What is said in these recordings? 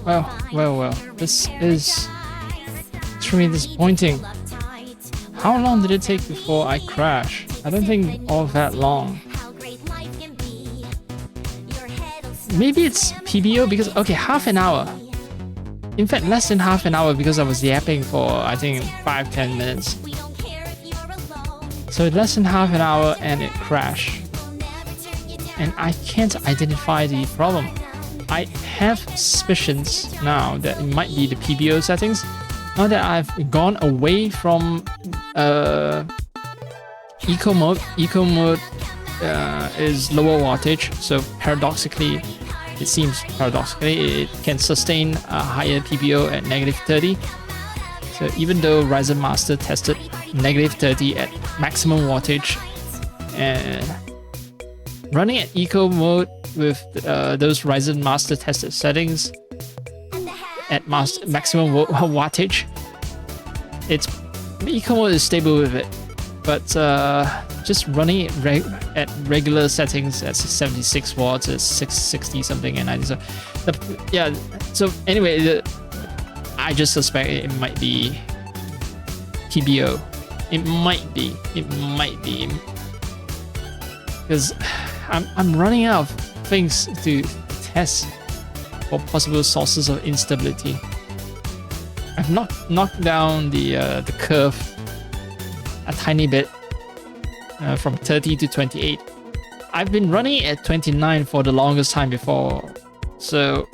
Well. This is extremely disappointing. How long did it take before I crashed? I don't think all that long. Maybe it's PBO because, okay, half an hour. In fact, less than half an hour because I was yapping for, I think, 5-10 minutes. So less than half an hour and it crashed. And I can't identify the problem. I have suspicions now that it might be the PBO settings. Now that I've gone away from eco mode is lower wattage, so paradoxically, it can sustain a higher PBO at -30. So even though Ryzen Master tested -30 at maximum wattage, and running at eco mode with those Ryzen Master tested settings at maximum wattage, it's eco mode is stable with it, but just running it at regular settings at 76 watts, at 660 something and 90. So yeah. So anyway, I just suspect it might be PBO. It might be because I'm running out of things to test for possible sources of instability. I've knocked down the curve a tiny bit from 30 to 28. I've been running at 29 for the longest time before, so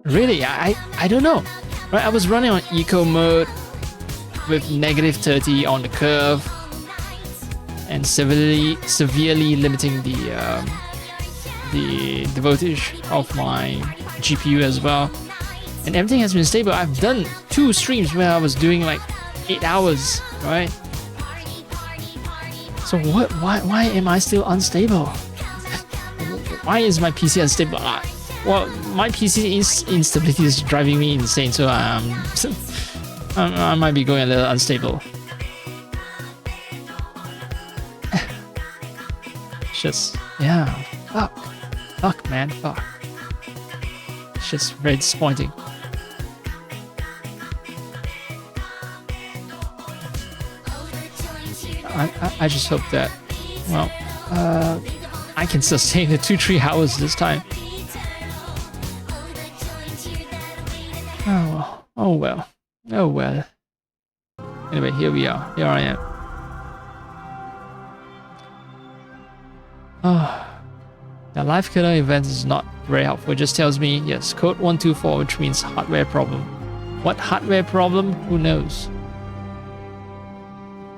really I don't know. Right, I was running on eco mode with -30 on the curve and severely limiting the voltage of my GPU as well, and everything has been stable. I've done 2 streams where I was doing like 8 hours, right? So why am I still unstable? Why is my PC unstable? Well, my PC instability is driving me insane, so I might be going a little unstable. It's just, yeah, fuck man, fuck. It's just very disappointing. I just hope that, well, I can sustain the 2-3 hours this time. Oh well. Anyway, here we are. Here I am. The live killer event is not very helpful. It just tells me, yes, code 124, which means hardware problem. What hardware problem? Who knows?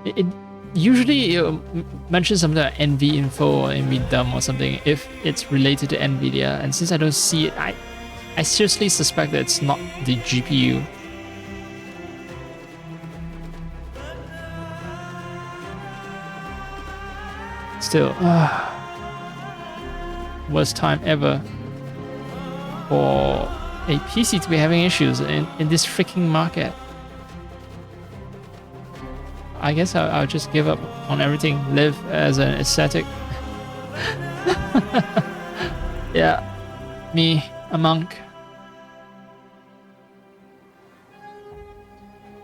It usually mentions something like NV info or NV dumb or something if it's related to NVIDIA, and since I don't see it, I seriously suspect that it's not the GPU. Still, worst time ever for a PC to be having issues in this freaking market. I guess I'll just give up on everything, live as an ascetic. Yeah, me, a monk.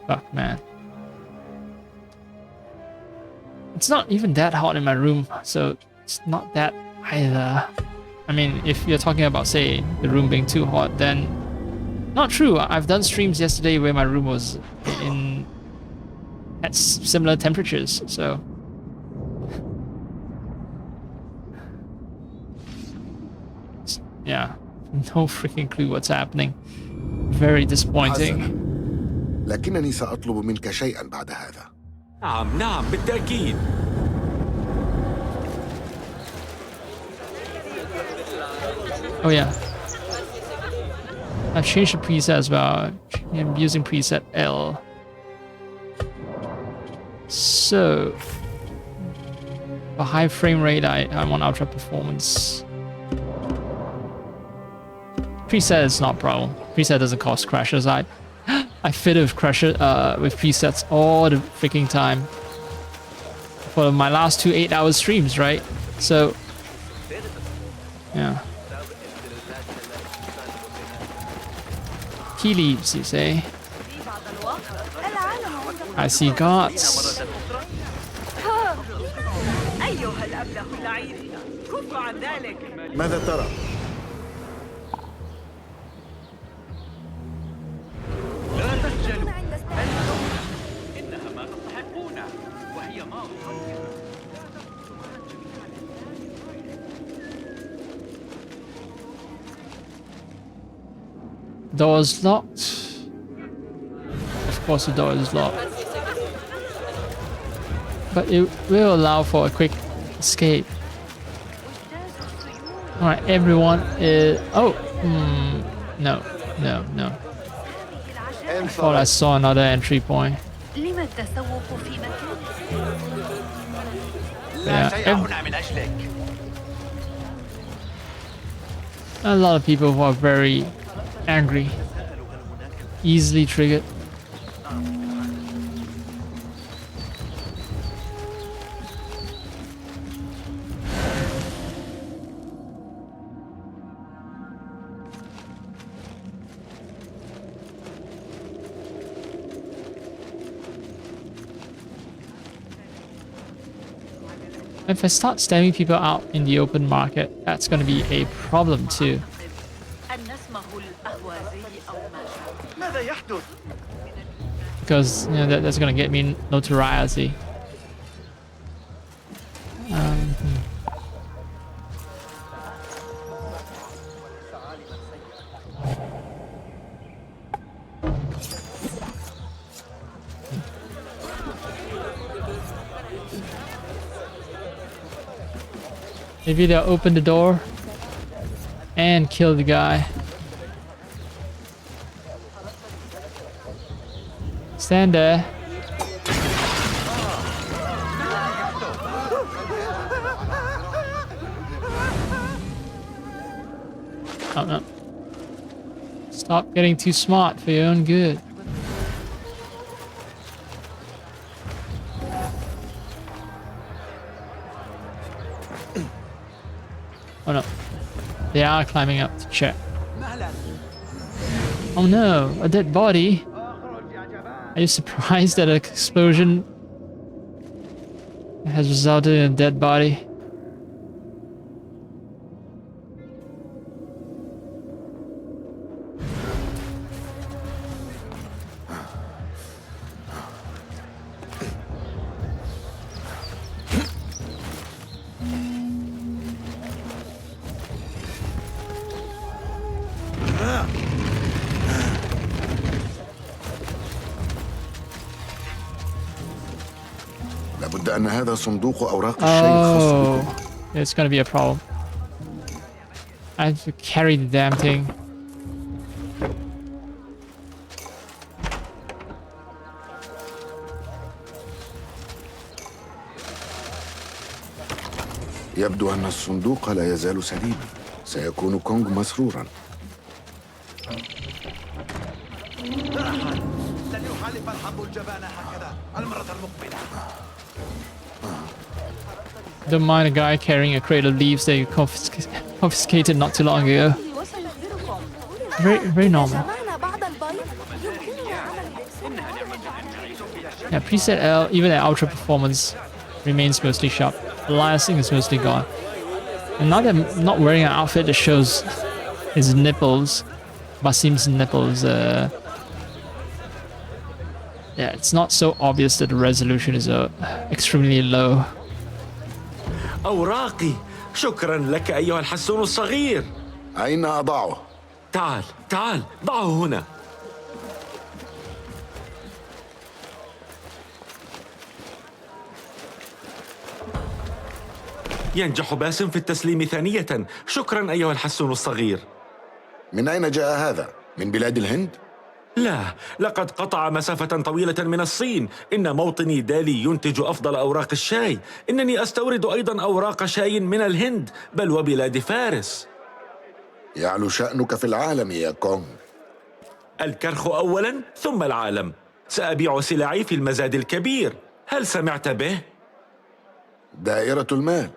Fuck, man. It's not even that hot in my room, so it's not that either. I mean, if you're talking about, say, the room being too hot, then not true. I've done streams yesterday where my room was at similar temperatures, so yeah, no freaking clue what's happening. Very disappointing. لكنني سأطلب منك شيئا بعد هذا. نعم بالتأكيد. Oh yeah, I've changed the preset as well. I'm using preset L. So for high frame rate, I want ultra performance. Preset is not a problem. Preset doesn't cause crashes. I fit with crashes with presets all the freaking time for my last 2 8-hour streams, right? So yeah. tea leaves, you say? I see gods. ماذا ترى؟ لا تخجلوا. إنها ما تستحقونه وهي ما تفكر. Door is locked. Of course the door is locked. But it will allow for a quick escape. Alright, everyone is... Oh! No. I thought I saw another entry point. Yeah, a lot of people who are very angry. Easily triggered. If I start stabbing people out in the open market, that's going to be a problem too. Because, you know, that's going to get me notoriety. Maybe they'll open the door and kill the guy. Stand there. Oh no. Stop getting too smart for your own good. Oh no. They are climbing up to check. Oh no, a dead body. Are you surprised that an explosion has resulted in a dead body? لابد أن هذا صندوق أوراق الشيء الخاص بكم. It's gonna be a problem. I have to carry the damn thing. يبدو أن الصندوق لا يزال سليما. سيكون كونغ مسرورا. لن يحالف الحظ الجبان هكذا المرة المقبلة. Don't mind a guy carrying a crate of leaves that you confiscated not too long ago. Very normal. Yeah, preset L, even at ultra performance, remains mostly sharp. Aliasing is mostly gone. And now that I'm not wearing an outfit that shows his nipples, Basim's nipples, yeah, it's not so obvious that the resolution is extremely low. أوراقي، شكرا لك أيها الحسون الصغير. أين أضعه؟ تعال ضعه هنا. ينجح باسم في التسليم ثانية. شكرا أيها الحسون الصغير. من أين جاء هذا؟ من بلاد الهند؟ لا، لقد قطع مسافة طويلة من الصين. إن موطني دالي ينتج أفضل أوراق الشاي. إنني أستورد أيضا أوراق شاي من الهند بل وبلاد فارس. يعلو شأنك في العالم يا كونغ. الكرخ أولا ثم العالم. سأبيع سلعي في المزاد الكبير. هل سمعت به؟ دائرة المال.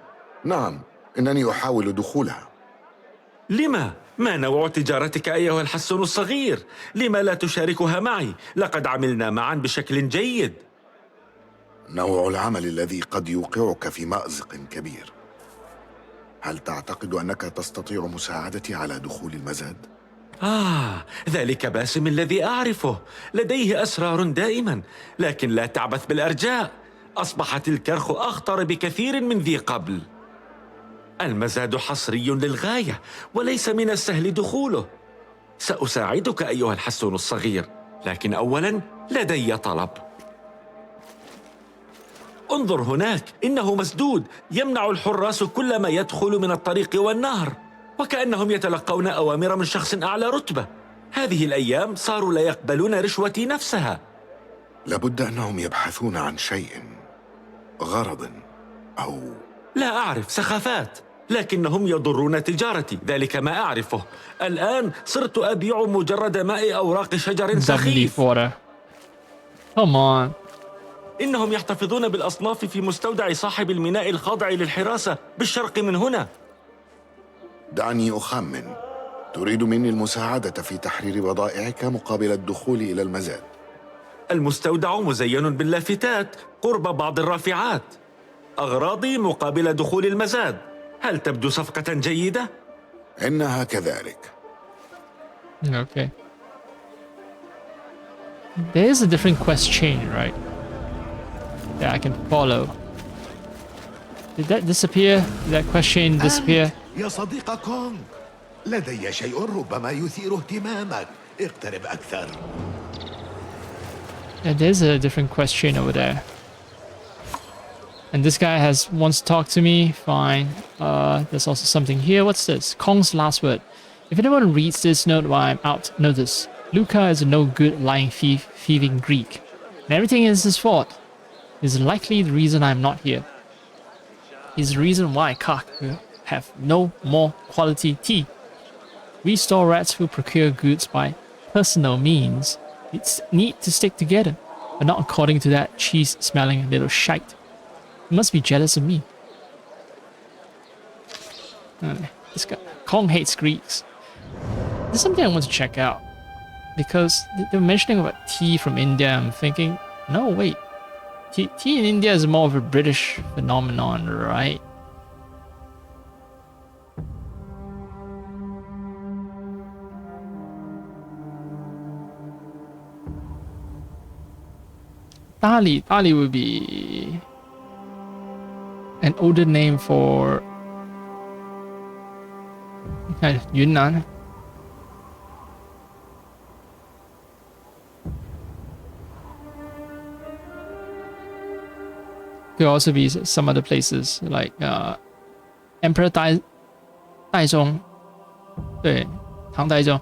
نعم، إنني أحاول دخولها. لما؟ ما نوع تجارتك أيها الحسون الصغير؟ لما لا تشاركها معي؟ لقد عملنا معا بشكل جيد. نوع العمل الذي قد يوقعك في مأزق كبير. هل تعتقد أنك تستطيع مساعدتي على دخول المزاد؟ ذلك باسم الذي أعرفه، لديه أسرار دائما، لكن لا تعبث بالأرجاء. أصبحت الكرخ أخطر بكثير من ذي قبل. المزاد حصري للغاية، وليس من السهل دخوله. سأساعدك أيها الحسون الصغير، لكن أولا لدي طلب. انظر هناك، إنه مسدود، يمنع الحراس كل ما يدخل من الطريق والنهر، وكأنهم يتلقون أوامر من شخص أعلى رتبة. هذه الأيام صاروا لا يقبلون رشوتي نفسها. لابد أنهم يبحثون عن شيء، غرض أو... لا أعرف، سخافات، لكنهم يضرون تجارتي، ذلك ما أعرفه. الآن صرت أبيع مجرد ماء أوراق شجر سخيف. Come on. إنهم يحتفظون بالأصناف في مستودع صاحب الميناء الخاضع للحراسة بالشرق من هنا. دعني أخمن، تريد مني المساعدة في تحرير بضائعك مقابل الدخول إلى المزاد. المستودع مزين باللافتات قرب بعض الرافعات. أغراضي مقابل دخول المزاد. هل تبدو صفقة جيدة؟ إنها كذلك. Okay. There is a different quest chain, right? That I can follow. Did that disappear? Did that quest chain disappear? يا صديق كونغ، لدي شيء ربما يثير اهتمامك. اقترب أكثر. Yeah, there's a different quest chain over there. And this guy wants to talk to me. Fine. There's also something here. What's this? Kong's last word. If anyone reads this note while I'm out, know this. Luca is a no-good lying thieving Greek. And everything is his fault. He's likely the reason I'm not here. He's the reason why Kak will have no more quality tea. We store rats who procure goods by personal means. It's need to stick together, but not according to that cheese-smelling little shite. He must be jealous of me. This guy, Kong hates Greeks. There's something I want to check out. Because they were mentioning about tea from India. I'm thinking, no, wait. Tea in India is more of a British phenomenon, right? Dali would be an older name for Yunnan. Could also be some other places like Emperor Daizong, Tang Daizong,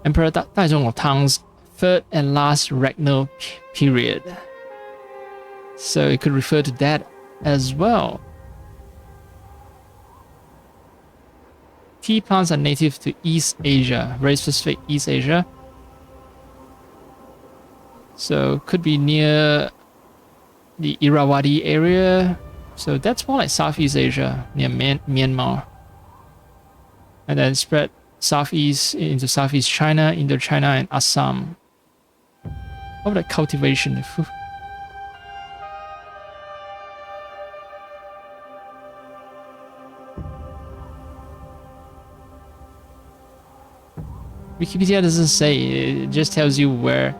Emperor Daizong of Tang's third and last regnal period. So it could refer to that as well. Tea plants are native to East Asia, very specific East Asia. So could be near the Irrawaddy area. So that's more like Southeast Asia, near Myanmar. And then spread southeast into Southeast China, Indochina, and Assam. What about cultivation? Wikipedia doesn't say, it just tells you where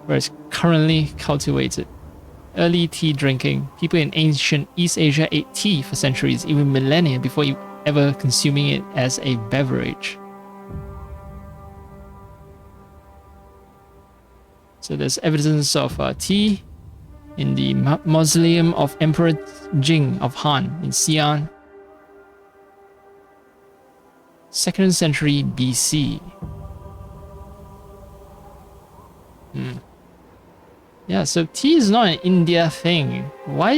it's currently cultivated. Early tea drinking. People in ancient East Asia ate tea for centuries, even millennia, before ever consuming it as a beverage. So there's evidence of tea in the mausoleum of Emperor Jing of Han in Xi'an. 2nd century BC. Yeah, so tea is not an India thing. Why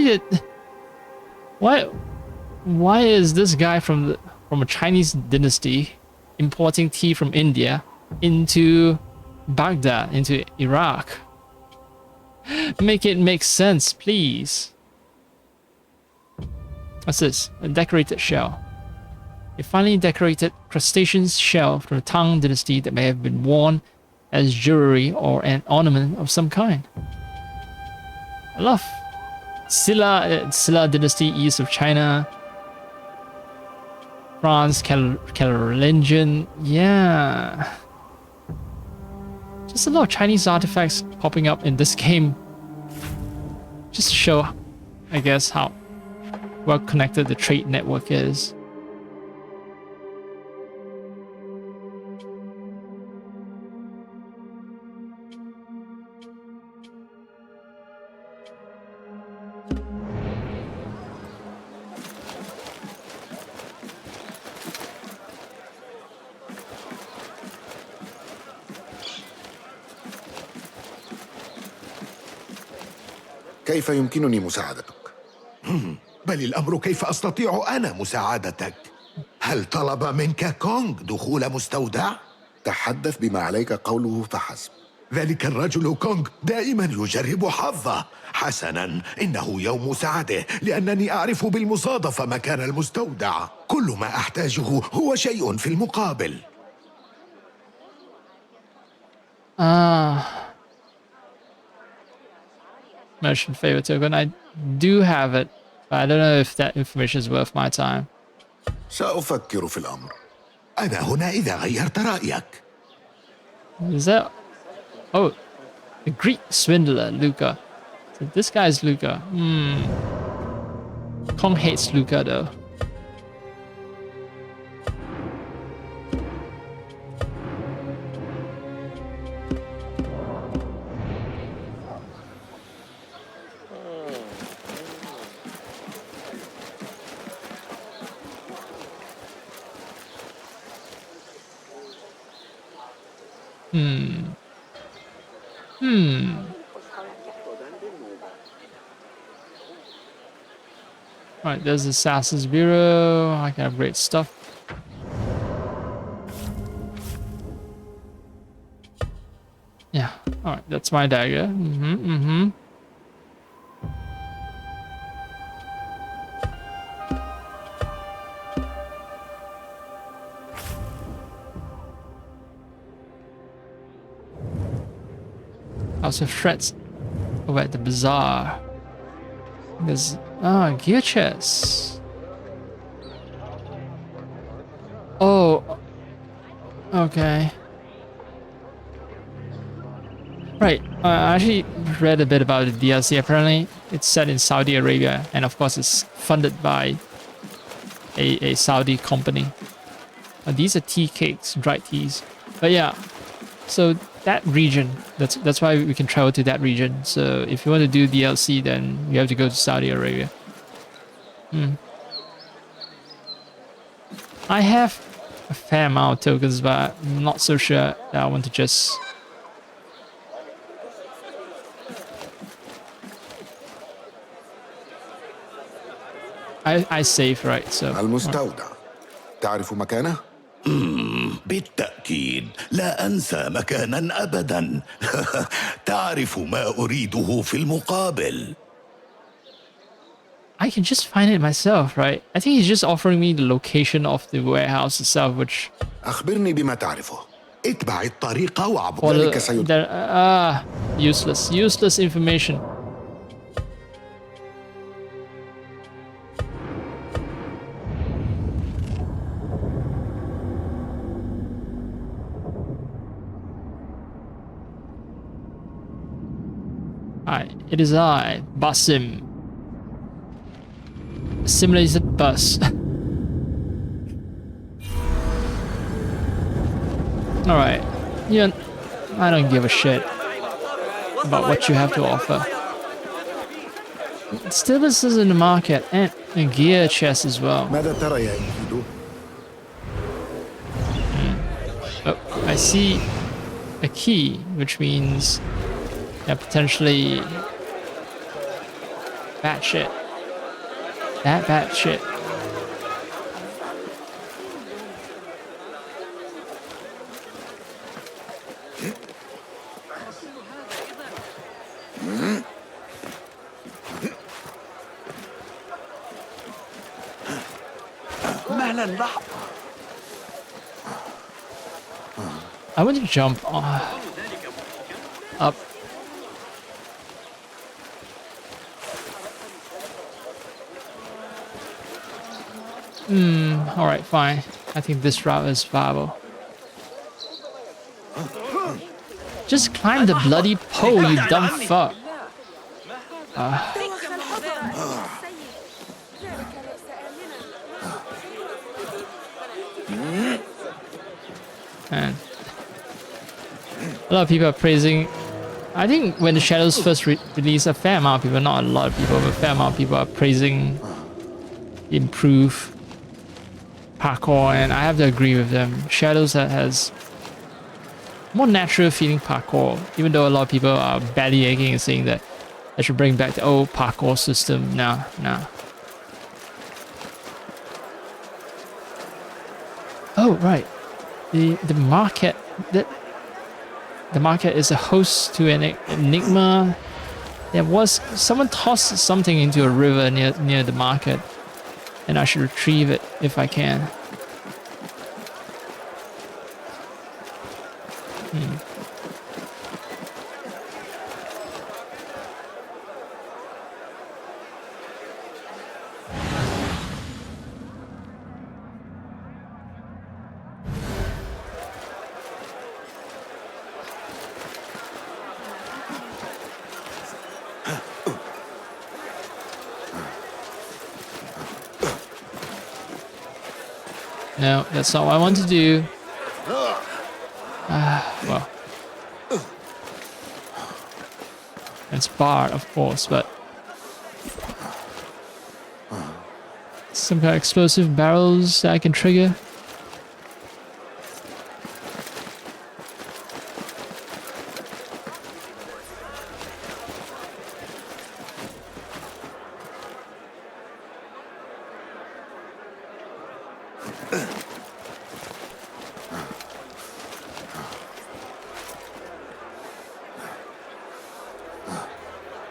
is this guy from a Chinese dynasty importing tea from India into Baghdad, into Iraq? Make it make sense, please. What's this? A decorated shell. A finely decorated crustacean shell from the Tang dynasty that may have been worn as jewelry or an ornament of some kind. I love Silla dynasty east of China. France, Carolingian, yeah. Just a lot of Chinese artifacts popping up in this game. Just to show, I guess, how well connected the trade network is. كيف يمكنني مساعدتك؟ بل الأمر كيف أستطيع أنا مساعدتك؟ هل طلب منك كونغ دخول مستودع؟ تحدث بما عليك قوله فحسب. ذلك الرجل كونغ دائما يجرب حظه. حسنا، إنه يوم سعده لأنني أعرف بالمصادفة مكان المستودع. كل ما أحتاجه هو شيء في المقابل. Merchant favor token. I do have it, but I don't know if that information is worth my time. سأفكر في الأمر. أنا هنا إذا غيرت رأيك. Is that... Oh, the Greek swindler, Luca. So this guy's Luca. Kong hates Luca though. Alright, there's the Assassin's Bureau. I can upgrade stuff. Yeah, alright, that's my dagger. House of Threats over at the bazaar. There's gear chests. Oh, okay. Right. I actually read a bit about the DLC. Apparently, it's set in Saudi Arabia, and of course, it's funded by a Saudi company. These are tea cakes, dried teas. But yeah, so that region, that's why we can travel to that region. So if you want to do DLC, then you have to go to Saudi Arabia. I have a fair amount of tokens, but I'm not so sure that I want to just... I save, right? So المستودع. تعرف مكانه؟ بالتأكيد لا أنسى مكانا أبدا. تعرف ما أريده في المقابل. I can just find it myself, right? I think he's just offering me the location of the warehouse itself, which... أخبرني بما تعرفه. اتبع الطريق وعبر. ذلك سيد... useless information. It is I, Basim. Simulated bus. Alright. Yeah, I don't give a shit about what you have to offer. Stilbuses in the market and a gear chest as well. ماذا ترى يا إنجيدو؟ Oh, I see a key, which means potentially bad shit. That bad shit. مهلا. I want to jump up. Alright, fine. I think this route is viable. Just climb the bloody pole, you dumb fuck. And a lot of people are praising. I think when the Shadows first released, a fair amount of people, not a lot of people, but a fair amount of people are praising improved parkour, and I have to agree with them. Shadows that has more natural feeling parkour, even though a lot of people are belly aching and saying that I should bring back the old parkour system. Nah. Oh right, the market the market is a host to an enigma. There was someone tossed something into a river near the market, and I should retrieve it if I can. No, that's not what I want to do. Well. It's barred, of course, but some kind of explosive barrels that I can trigger.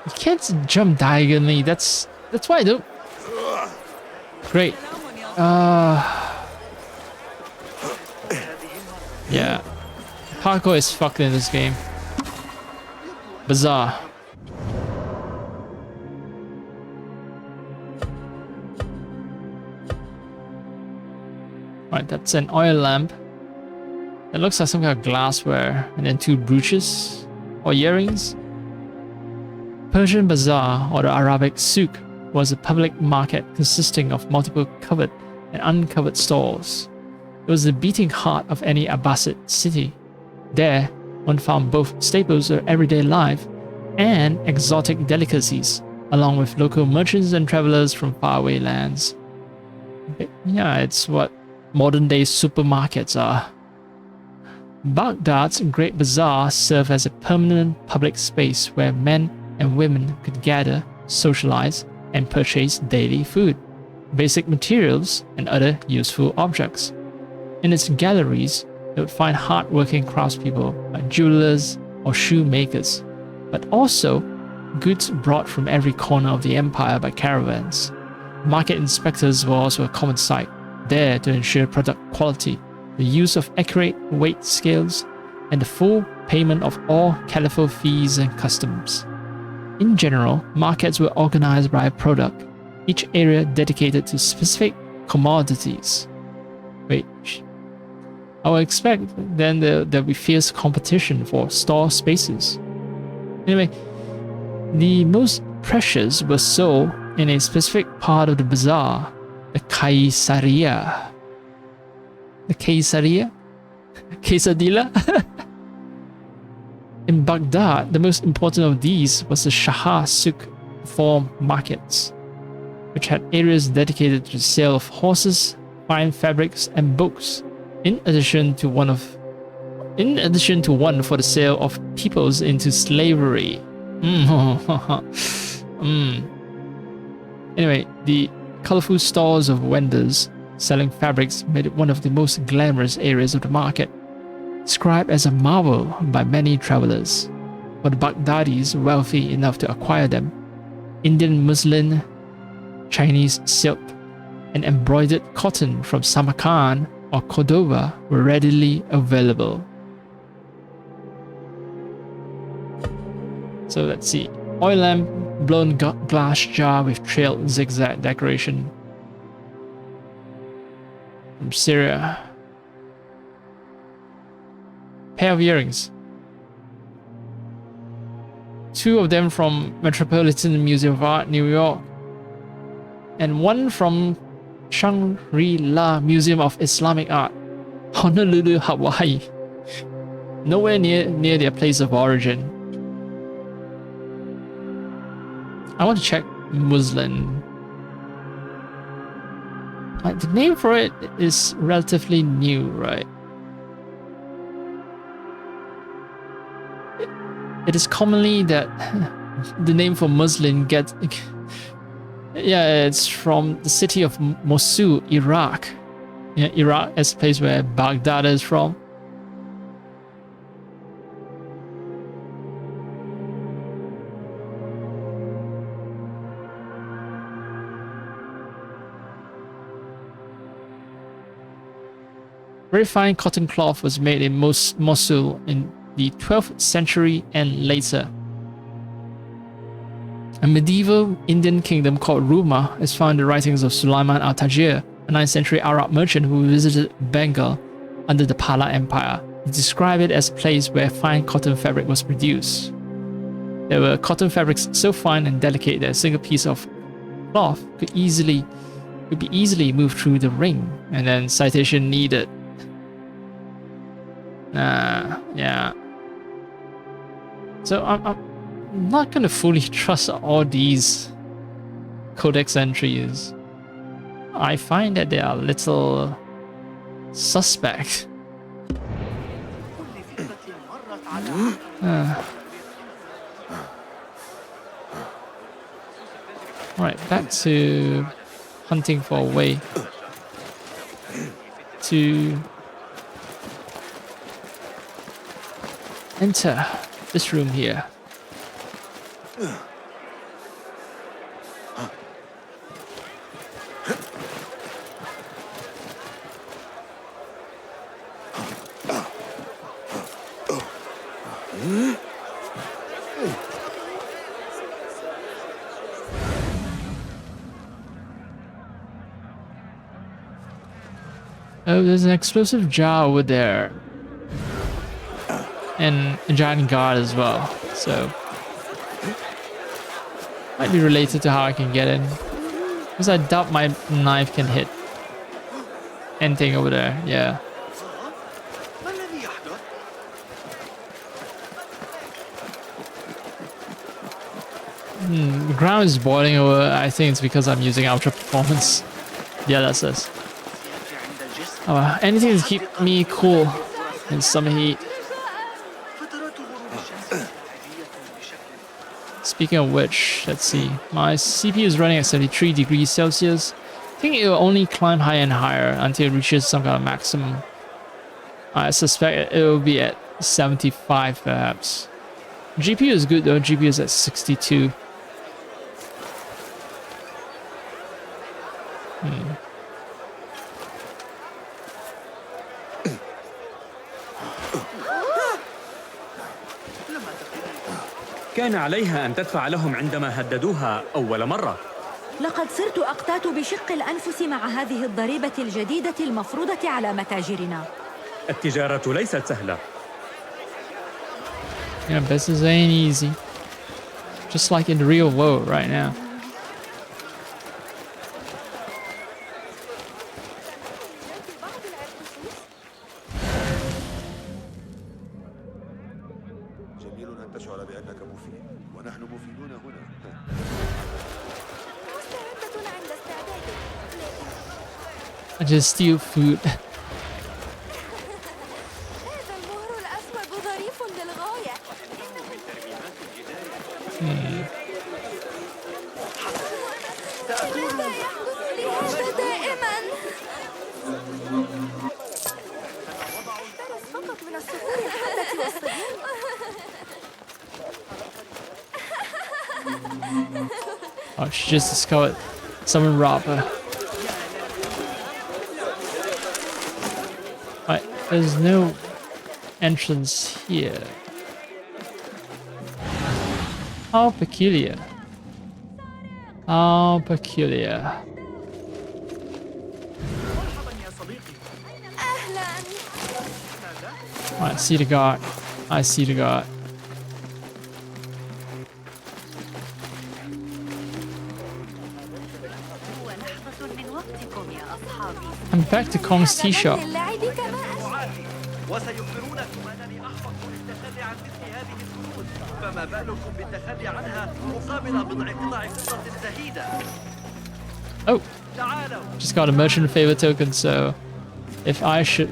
You can't jump diagonally. That's why I don't. Great. Yeah. Parkour is fucked in this game. Bizarre. Right, that's an oil lamp. It looks like some kind of glassware, and then two brooches or earrings. Persian Bazaar, or the Arabic souk, was a public market consisting of multiple covered and uncovered stalls. It was the beating heart of any Abbasid city. There, one found both staples of everyday life and exotic delicacies, along with local merchants and travelers from faraway lands. Yeah, it's what modern-day supermarkets are. Baghdad's Great Bazaar served as a permanent public space where men and women could gather, socialize, and purchase daily food, basic materials, and other useful objects. In its galleries, you would find hard-working craftspeople like jewelers or shoemakers, but also goods brought from every corner of the empire by caravans. Market inspectors were also a common sight, there to ensure product quality, the use of accurate weight scales, and the full payment of all caliphal fees and customs. In general, markets were organized by product, each area dedicated to specific commodities. Wait, I would expect then there'll be fierce competition for store spaces. Anyway, the most precious were sold in a specific part of the bazaar, the Caesarea. The Caesarea? Quesadilla? In Baghdad, the most important of these was the Shah Souk form markets, which had areas dedicated to the sale of horses, fine fabrics, and books, in addition to one for the sale of peoples into slavery. Anyway, the colorful stalls of vendors selling fabrics made it one of the most glamorous areas of the market, described as a marvel by many travelers. For the Baghdadis wealthy enough to acquire them, Indian muslin, Chinese silk, and embroidered cotton from Samarkand or Cordoba were readily available. So let's see. Oil lamp, blown glass jar with trailed zigzag decoration. From Syria. Pair of earrings. 2 of them from Metropolitan Museum of Art, New York. And 1 from Shangri-La Museum of Islamic Art, Honolulu, Hawaii. Nowhere near their place of origin. I want to check muslin. The name for it is relatively new, right? It is commonly that the name for muslin gets... Yeah, it's from the city of Mosul, Iraq. Yeah, Iraq is the place where Baghdad is from. Very fine cotton cloth was made in Mosul in the 12th century and later. A medieval Indian kingdom called Ruma is found in the writings of Sulaiman al-Tajir, a 9th century Arab merchant who visited Bengal under the Pala Empire. He described it as a place where fine cotton fabric was produced. There were cotton fabrics so fine and delicate that a single piece of cloth could be easily moved through the ring. And then citation needed. Yeah. So I'm not gonna fully trust all these codex entries. I find that they are a little suspect. Alright, back to hunting for a way to enter this room here. Oh, there's an explosive jar over there. And a giant guard as well. So might be related to how I can get in. Because I doubt my knife can hit anything over there. Yeah. The ground is boiling over. I think it's because I'm using ultra performance DLSS. Anything to keep me cool in summer heat. Speaking of which, let's see. My CPU is running at 73 degrees Celsius. I think it will only climb higher and higher until it reaches some kind of maximum. I suspect it will be at 75 perhaps. GPU is good though. GPU is at 62. كان عليها أن تدفع لهم عندما هددوها أول مرة. لقد صرت أقتات بشق الأنفس مع هذه الضريبة الجديدة المفروضة على متاجرنا. التجارة ليست سهلة. Yeah, business ain't easy. Just like in the real world right now. I just steal food. Oh, she just discovered someone robbed her. Right, there's no entrance here. How peculiar. How peculiar. I see the guard. I see the guard. I'm back to Kong's tea shop. وسيخبرونكم أنني أحفظ للتخلي عن مثل هذه الكنوز فما بالكم بالتخلي عنها مقابل بضع قطع فضة زهيدة. Oh, just got a merchant favor token, so if I should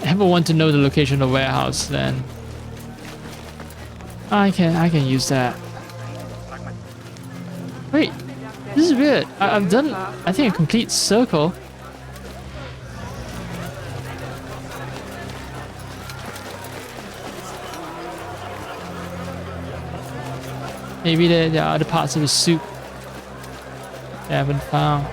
ever want to know the location of the warehouse, then I can use that. Wait, this is weird. I've done, I think, a complete circle. Maybe there are other parts of the soup I haven't found.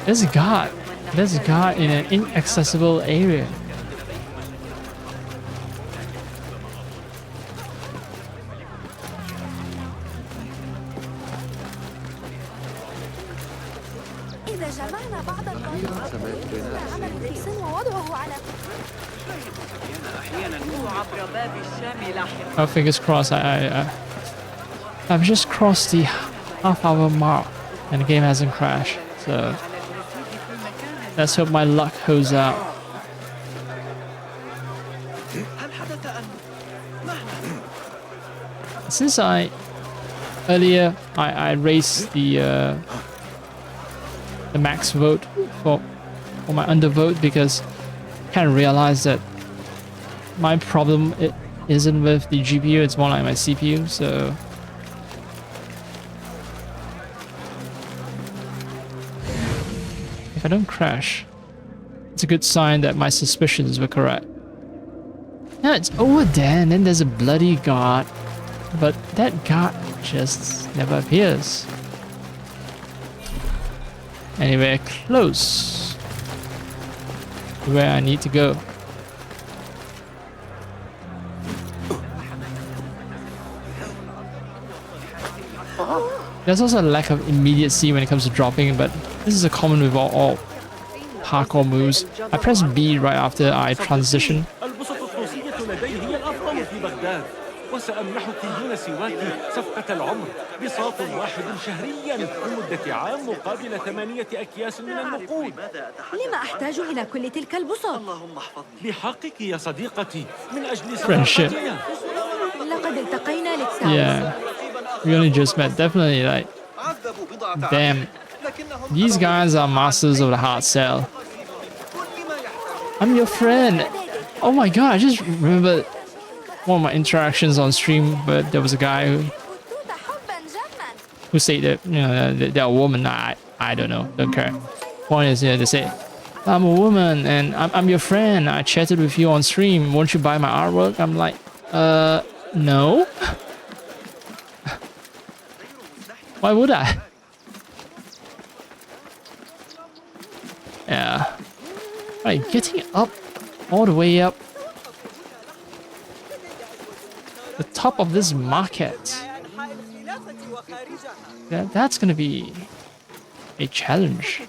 There's a god. There's a god in an inaccessible area. Oh, fingers crossed. I've just crossed the half-hour mark, and the game hasn't crashed. So let's hope my luck holds out. Since earlier I raised the max vote for my undervote because I kind of realized that my problem isn't with the GPU, it's more like my CPU. So if I don't crash, it's a good sign that my suspicions were correct. Yeah, it's over there, and then there's a bloody guard, but that guard just never appears. Anywhere close to where I need to go. There's also a lack of immediacy when it comes to dropping, but this is a common with all parkour moves. I press B right after I transition. وسأمنحك دون سواك صفقة العمر بساط واحد شهريا لمدة عام مقابل 8 أكياس من النقود. لما أحتاج إلى كل تلك البسط؟ اللهم احفظني. بحقك يا صديقتي من أجل Friendship. لقد التقينا للتعاون. Yeah, we only just met. Definitely, like, damn, these guys are masters of the hard sell. I'm your friend. Oh my god, I just remembered one of my interactions on stream, but there was a guy who said that, you know, they're a woman. I don't know, don't care. Point is, they say, I'm a woman and I'm your friend. I chatted with you on stream. Won't you buy my artwork? I'm like, no. Why would I? Yeah. Right, getting up all the way up the top of this market. That's gonna be a challenge.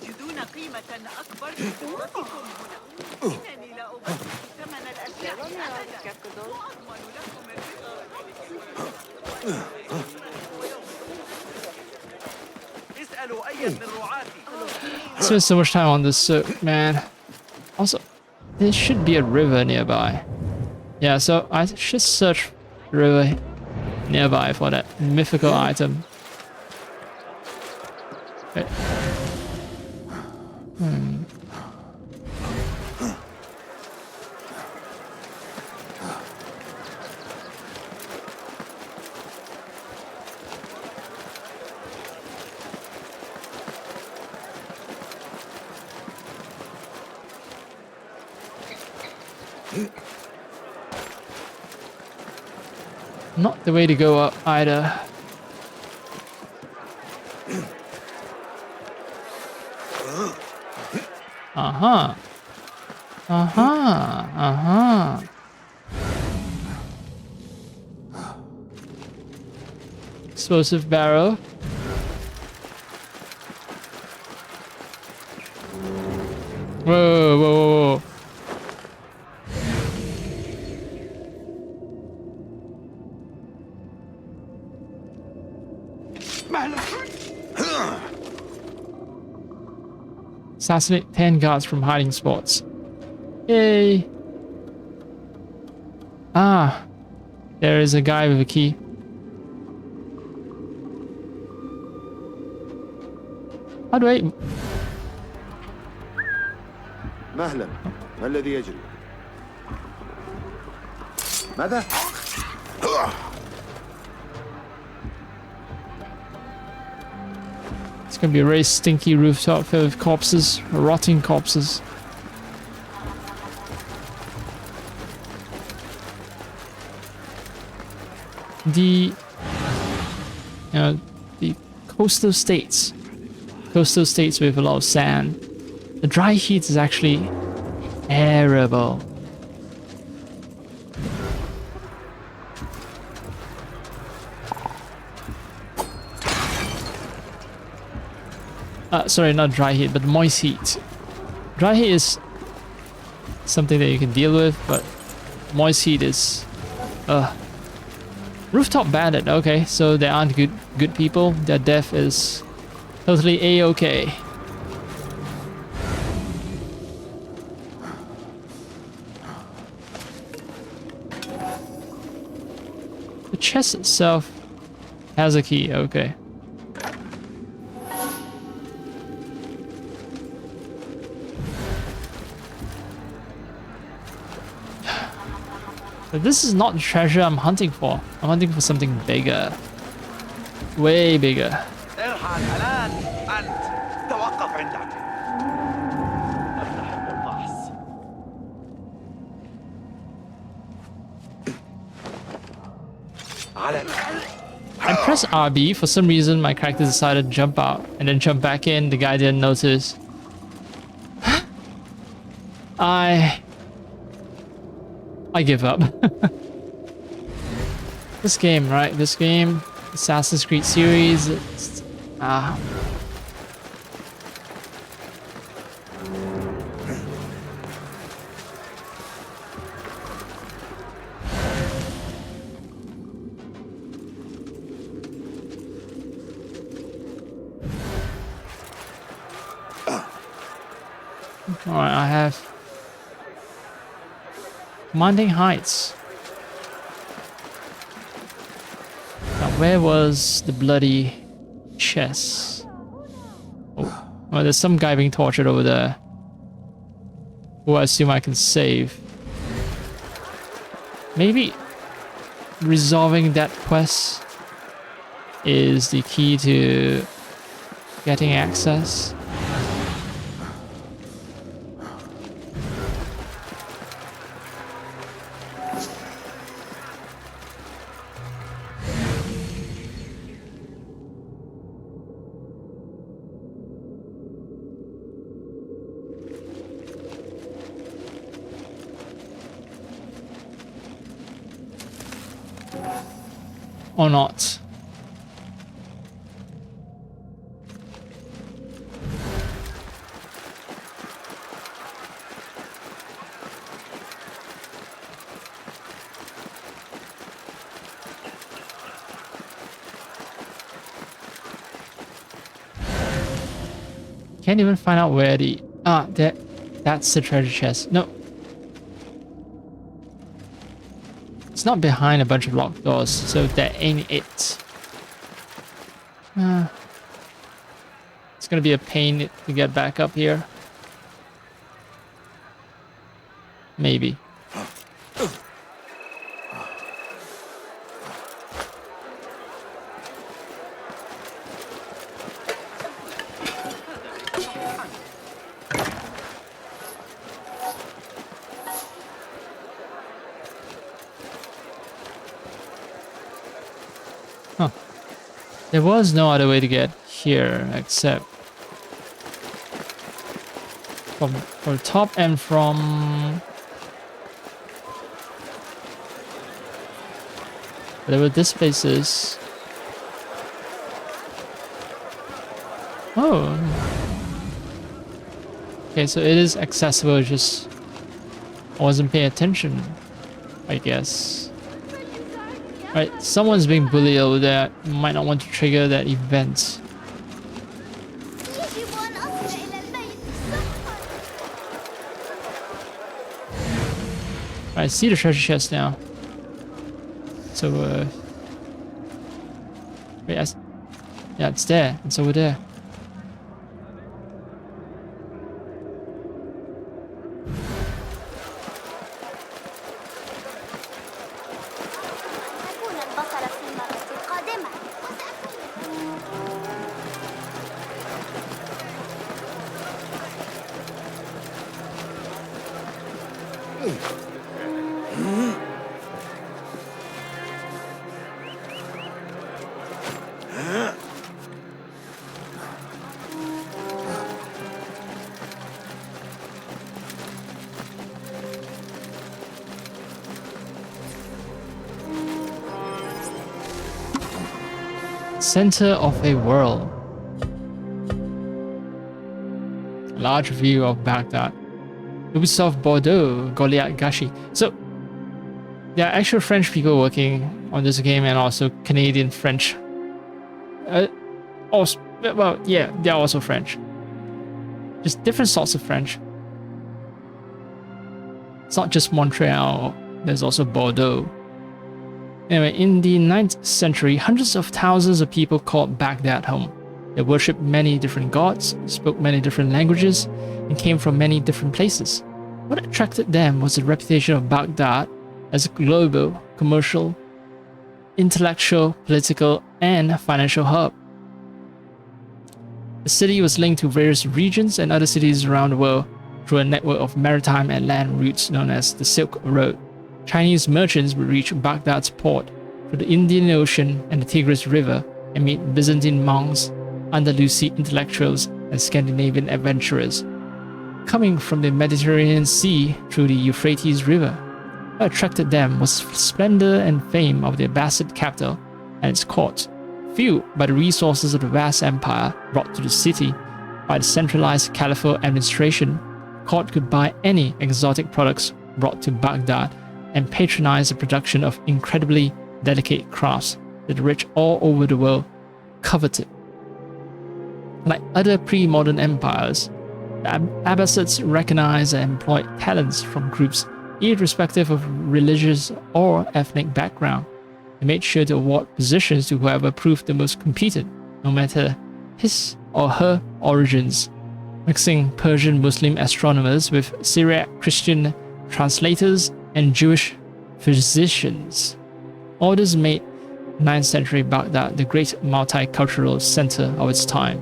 Spent so much time on this circuit, man. Also, there should be a river nearby. Yeah, so I should search river nearby for that mythical item. Wait. Not the way to go up either. Uh-huh. Uh-huh. Uh-huh. Explosive barrel. Whoa, whoa, whoa, whoa. Assassinate 10 guards from hiding spots. Yay! Ah, there is a guy with a key. How do I... مهلا، ما الذي يجري؟ ماذا؟ It's gonna be a very stinky rooftop filled with corpses, rotting corpses. The coastal states with a lot of sand. The dry heat is actually terrible. Sorry, not dry heat, but moist heat. Dry heat is something that you can deal with, but moist heat is... Rooftop bandit, okay, so they aren't good people. Their death is totally A-okay. The chest itself has a key, okay. But this is not the treasure I'm hunting for. I'm hunting for something bigger. Way bigger. ارحل الآن أنت توقف عندك. أفتح الفحص. على I pressed RB. For some reason, my character decided to jump out and then jump back in. The guy didn't notice. I give up. This game, right? This game, Assassin's Creed series. It's, Alright, I have Commanding Heights. Now, where was the bloody chest? Oh, well, there's some guy being tortured over there, who I assume I can save. Maybe resolving that quest is the key to getting access. Or not. Can't even find out where the... that's the treasure chest. No. It's not behind a bunch of locked doors, so that ain't it. It's gonna be a pain to get back up here. Maybe. There was no other way to get here except from the top and from whatever this place is. Oh. Okay, so it is accessible, just I wasn't paying attention, I guess. Right, someone's being bullied over there. Might not want to trigger that event. I see the treasure chest now. So, wait, yeah, it's there. It's over there. Center of a world. Large view of Baghdad. Ubisoft Bordeaux, Goliath Gashi. So, there are actual French people working on this game and also Canadian French. Also, well, yeah, they're also French. Just different sorts of French. It's not just Montreal, there's also Bordeaux. Anyway, in the 9th century, hundreds of thousands of people called Baghdad home. They worshipped many different gods, spoke many different languages, and came from many different places. What attracted them was the reputation of Baghdad as a global, commercial, intellectual, political, and financial hub. The city was linked to various regions and other cities around the world through a network of maritime and land routes known as the Silk Road. Chinese merchants would reach Baghdad's port through the Indian Ocean and the Tigris River and meet Byzantine monks, Andalusi intellectuals, and Scandinavian adventurers. Coming from the Mediterranean Sea through the Euphrates River, what attracted them was the splendor and fame of the Abbasid capital and its court. Fueled by the resources of the vast empire brought to the city by the centralized caliphate administration, the court could buy any exotic products brought to Baghdad and patronize the production of incredibly delicate crafts that the rich all over the world coveted. Like other pre-modern empires, the Abbasids recognized and employed talents from groups irrespective of religious or ethnic background. They made sure to award positions to whoever proved the most competent, no matter his or her origins, mixing Persian Muslim astronomers with Syriac Christian translators and Jewish physicians. All this made 9th century Baghdad the great multicultural center of its time.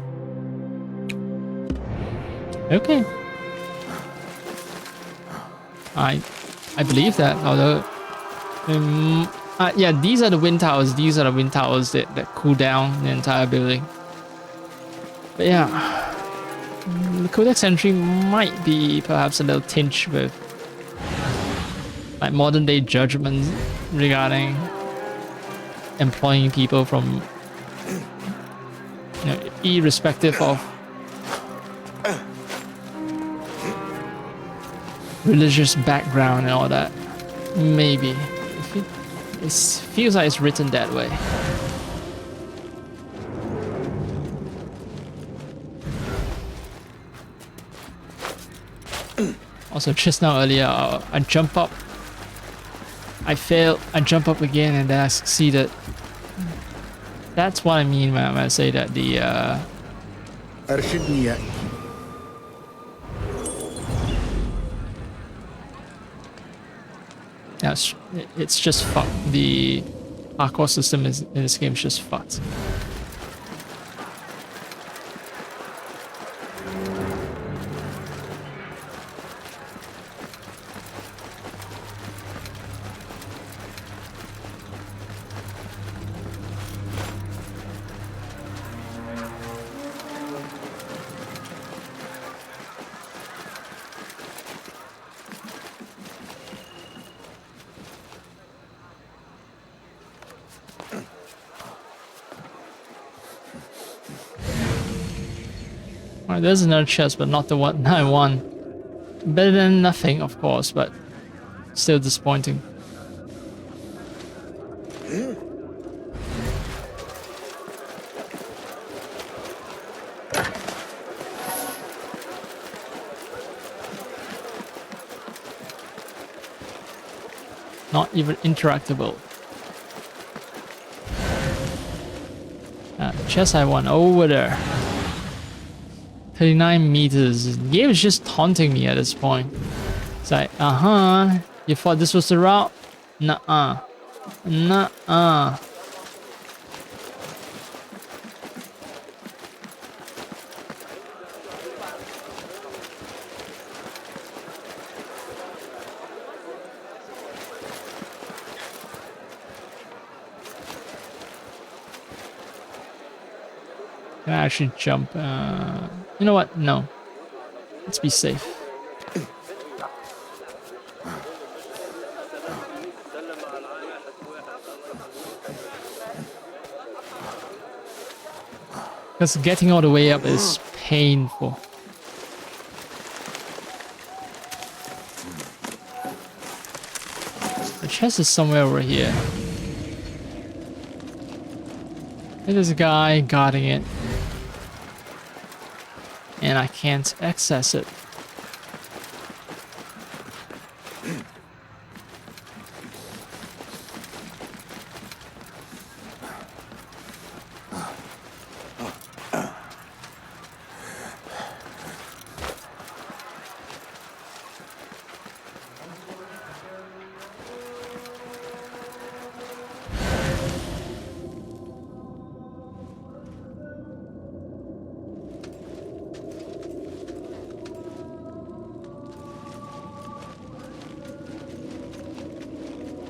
Okay. I believe that, although yeah, these are the wind towers. These are the wind towers that cool down the entire building. But yeah, the Codex entry might be perhaps a little tinge with like modern day judgments regarding employing people from, you know, irrespective of religious background and all that. Maybe. It feels like it's written that way. Also, just now earlier, I jump up. I failed. I jump up again and then I succeeded. That's what I mean when I say that the أرشدني يا yeah, it's just fucked. The parkour system in this game is just fucked. Alright, there's another chest, but not the one I won. Better than nothing, of course, but still disappointing. Not even interactable. The chest I won over there. 39 meters. The game is just taunting me at this point. It's like, you thought this was the route? Nuh-uh. Nuh-uh. Can I actually jump? You know what? No. Let's be safe. Because getting all the way up is painful. The chest is somewhere over here. There's a guy guarding it. And I can't access it.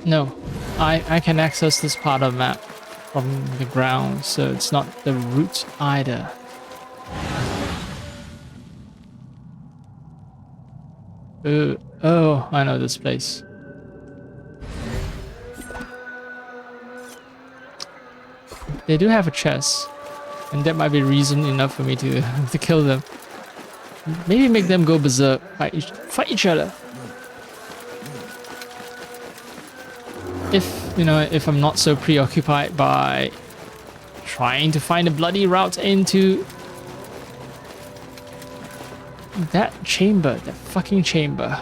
No, I can access this part of the map from the ground, so it's not the route either. Oh, I know this place. They do have a chest, and that might be reason enough for me to to kill them. Maybe make them go berserk, fight each other. If, you know, if I'm not so preoccupied by trying to find a bloody route into that chamber, that fucking chamber.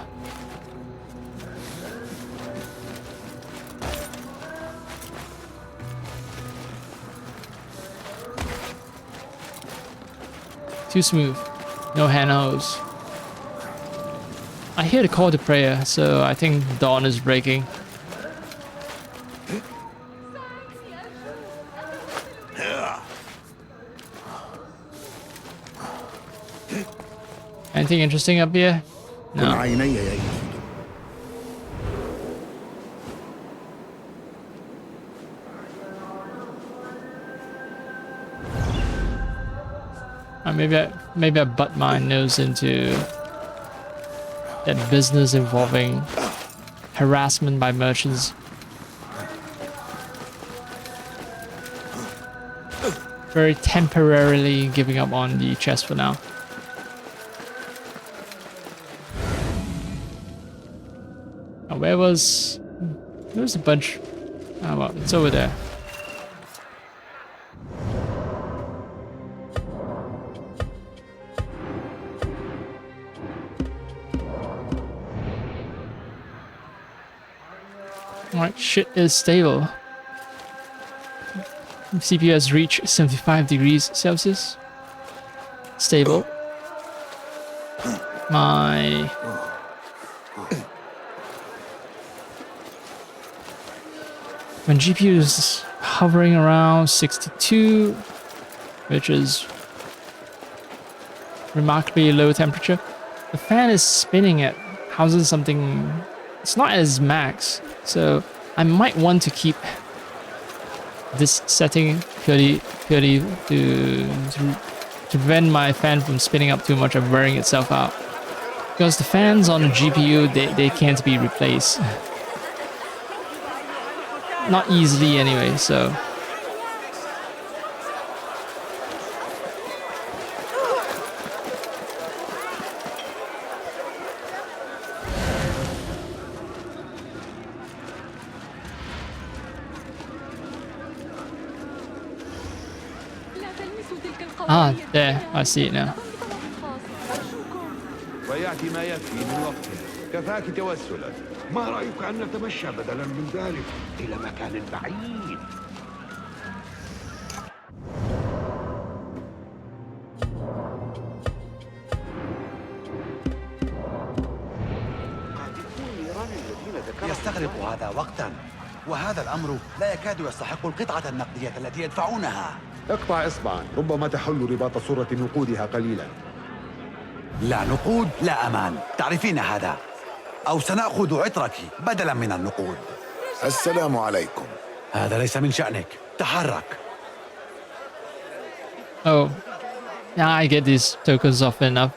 Too smooth. No hand-hose. I hear the call to prayer, so I think dawn is breaking. Anything interesting up here? No. Maybe I butt my nose into that business involving harassment by merchants. Very temporarily giving up on the chest for now. Oh, there was a bunch. Oh well, it's over there. Alright, shit is stable. CPU has reached 75 degrees Celsius. Stable. My GPU is hovering around 62, which is remarkably low temperature. The fan is spinning at houses something. It's not as max, so I might want to keep this setting purely to prevent my fan from spinning up too much and wearing itself out. Because the fans on the GPU, they can't be replaced. Not easily anyway, so. Ah, there. I see it now. ضيعت ما يكفي من وقتك. كفاك توسلا. ما رأيك أن نتمشى بدلا من ذلك إلى مكان بعيد؟ يستغرق هذا وقتا، وهذا الأمر لا يكاد يستحق القطعة النقدية التي يدفعونها. اقطع إصبعا، ربما تحل رباط صورة نقودها قليلا. لا نقود لا أمان، تعرفين هذا، أو سنأخذ عطرك بدلا من النقود. السلام عليكم. هذا ليس من شأنك، تحرك. Oh, now I get these tokens often enough.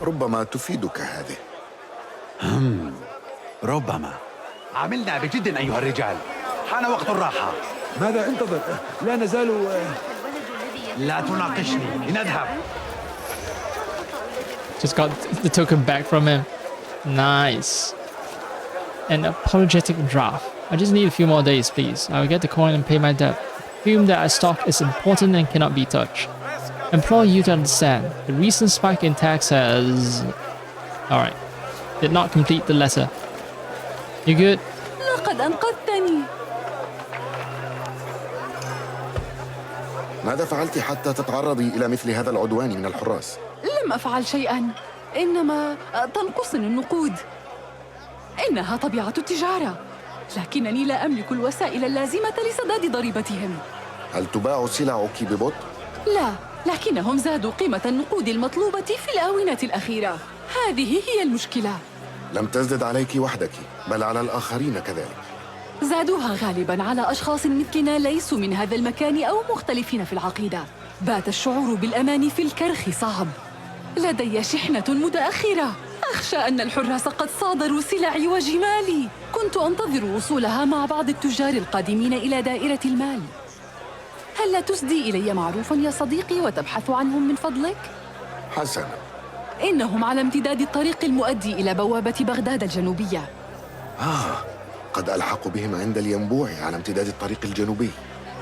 ربما تفيدك هذه. ربما. عملنا بجد أيها الرجال، حان وقت الراحة. ماذا انتظر؟ لا نزال. لا تناقشني، لنذهب. Just got the token back from him. Nice. An apologetic draft. I just need a few more days, please. I will get the coin and pay my debt. Assume that I stock is important and cannot be touched. Implore you to understand. The recent spike in tax has... Alright. Did not complete the letter. You good? لقد أنقذتني. ماذا فعلت حتى تتعرضي إلى مثل هذا العدوان من الحراس؟ لم أفعل شيئا، إنما تنقصني النقود. إنها طبيعة التجارة، لكنني لا أملك الوسائل اللازمة لسداد ضريبتهم. هل تباع سلعك ببطء؟ لا، لكنهم زادوا قيمة النقود المطلوبة في الآونة الأخيرة. هذه هي المشكلة. لم تزدد عليك وحدك، بل على الآخرين كذلك. زادوها غالبا على أشخاص مثلنا ليسوا من هذا المكان أو مختلفين في العقيدة. بات الشعور بالأمان في الكرخ صعب. لدي شحنة متأخرة، أخشى أن الحراس قد صادروا سلعي وجمالي. كنت أنتظر وصولها مع بعض التجار القادمين إلى دائرة المال. هل لا تسدي إلي معروفا يا صديقي وتبحث عنهم من فضلك؟ حسنا. إنهم على امتداد الطريق المؤدي إلى بوابة بغداد الجنوبية. قد ألحق بهم عند الينبوع على امتداد الطريق الجنوبي.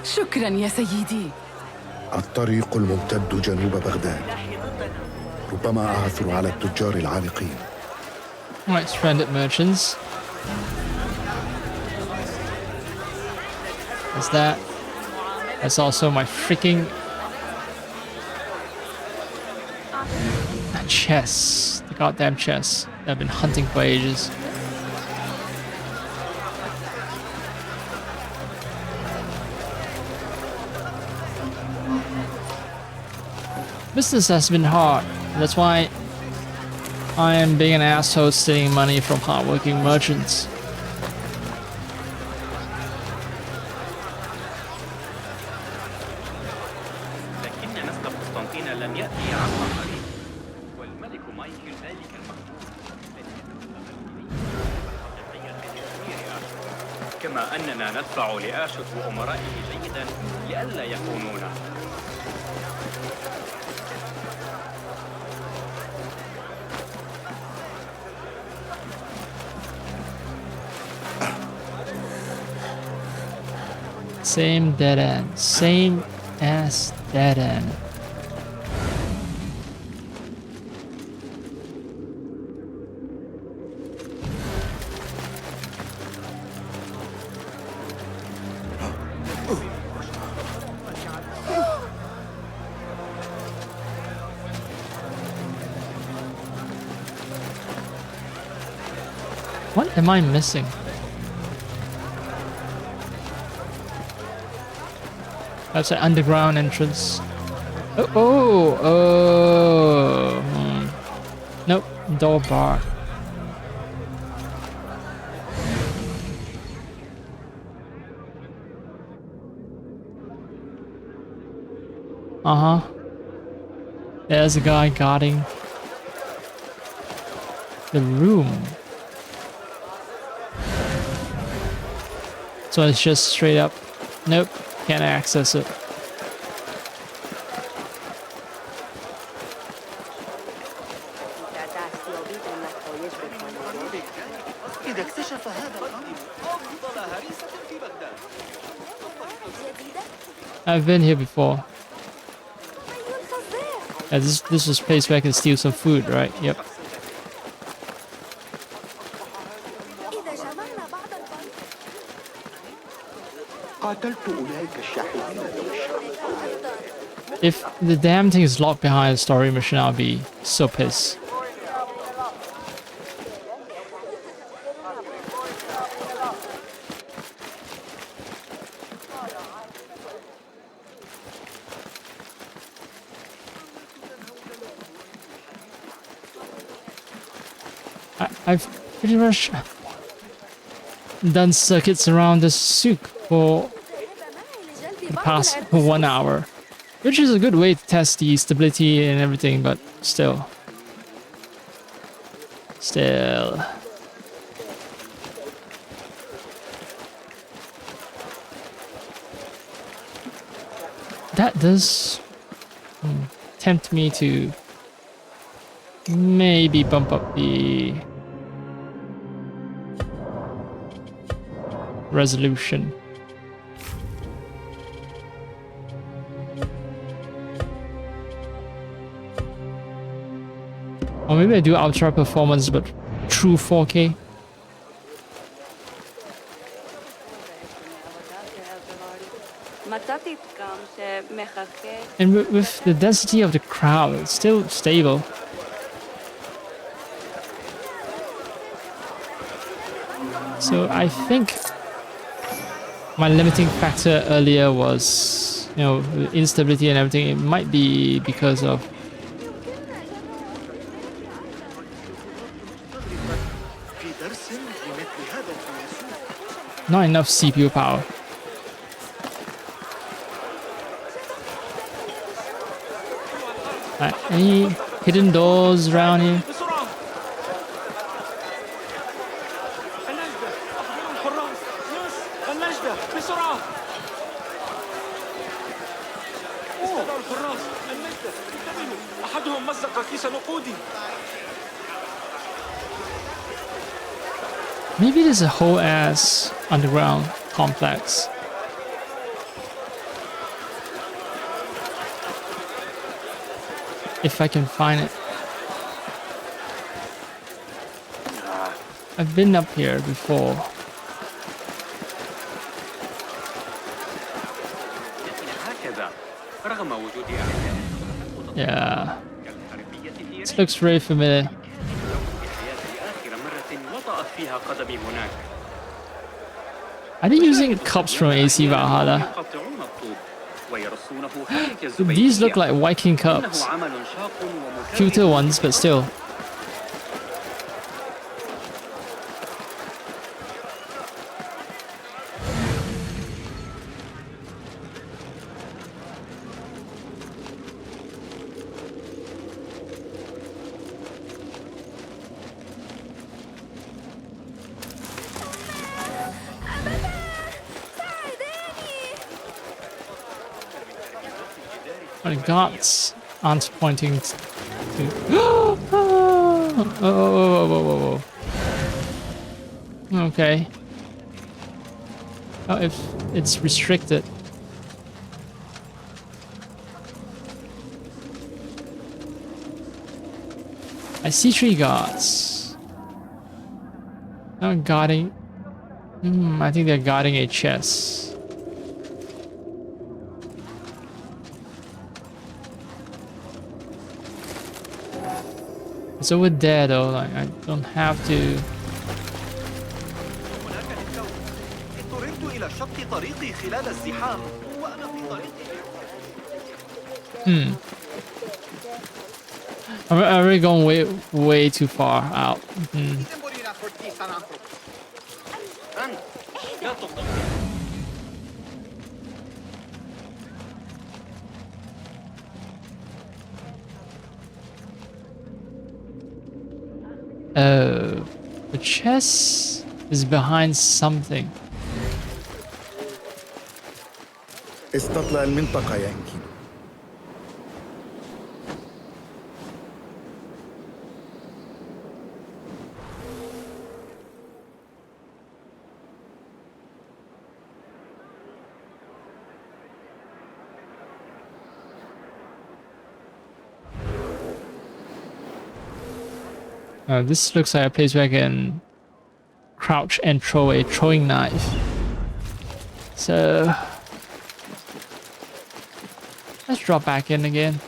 شكرا يا سيدي. الطريق الممتد جنوب بغداد. ربما أعثر على التجار العالقين. Alright, stranded merchants. What's that? That's also my freaking chest. The goddamn chest that I've been hunting for ages. Business has been hard. That's why I am being an asshole stealing money from hardworking merchants. كما أننا ندفع لآشوت وأمرائه جيدا لئلا يخونونا. Same dead end. Same ass dead end. What am I missing? That's an underground entrance. Oh. Nope, door bar. There's a guy guarding the room. So it's just straight up. Nope, can't access it. I've been here before. Yeah, this was a place where I can steal some food, right? Yep. If the damn thing is locked behind a storage machine, I'll be so pissed. I've pretty much done circuits around the souk for the past 1 hour, which is a good way to test the stability and everything, but still. That does tempt me to maybe bump up the resolution. Or maybe I do ultra performance but true 4K. And with the density of the crowd, it's still stable. So I think my limiting factor earlier was, you know, the instability and everything. It might be because of not enough CPU power. Any hidden doors around here? Maybe there's a whole ass underground complex. If I can find it. I've been up here before. Yeah. This looks very familiar. Are they using cups from AC Valhalla? These look like Viking cups. Cuter ones, but still. My guards aren't pointing to... Oh. Okay. Oh, if it's restricted. I see 3 guards. They're guarding... I think they're guarding a chest. It's over there though, like I don't have to. I'm already going way too far out. Oh, the chest is behind something. استطلع المنطقة يا إنكينو. This looks like a place where I can crouch and throw a throwing knife. So let's drop back in again.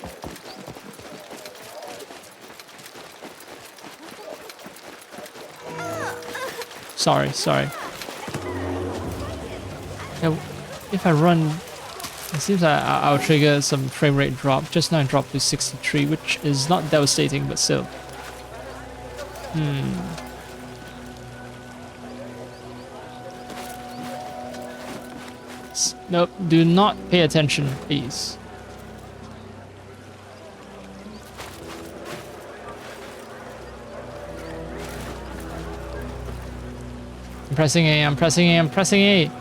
Sorry. Now, if I run, it seems like I'll trigger some frame rate drop. Just now I dropped to 63, which is not devastating, but still. Nope, do not pay attention, please. I'm pressing A, I'm pressing A.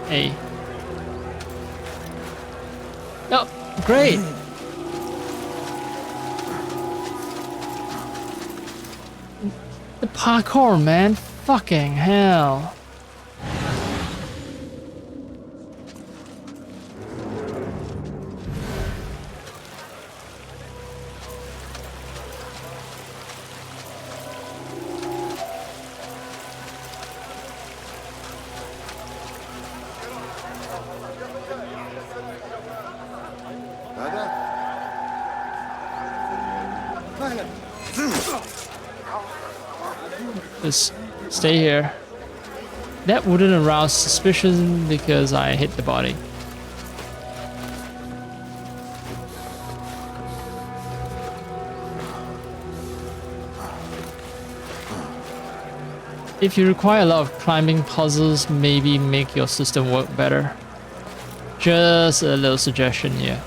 A. Oh, great! The parkour, man. Fucking hell. Just stay here. That wouldn't arouse suspicion because I hit the body. If you require a lot of climbing puzzles, maybe make your system work better. Just a little suggestion here.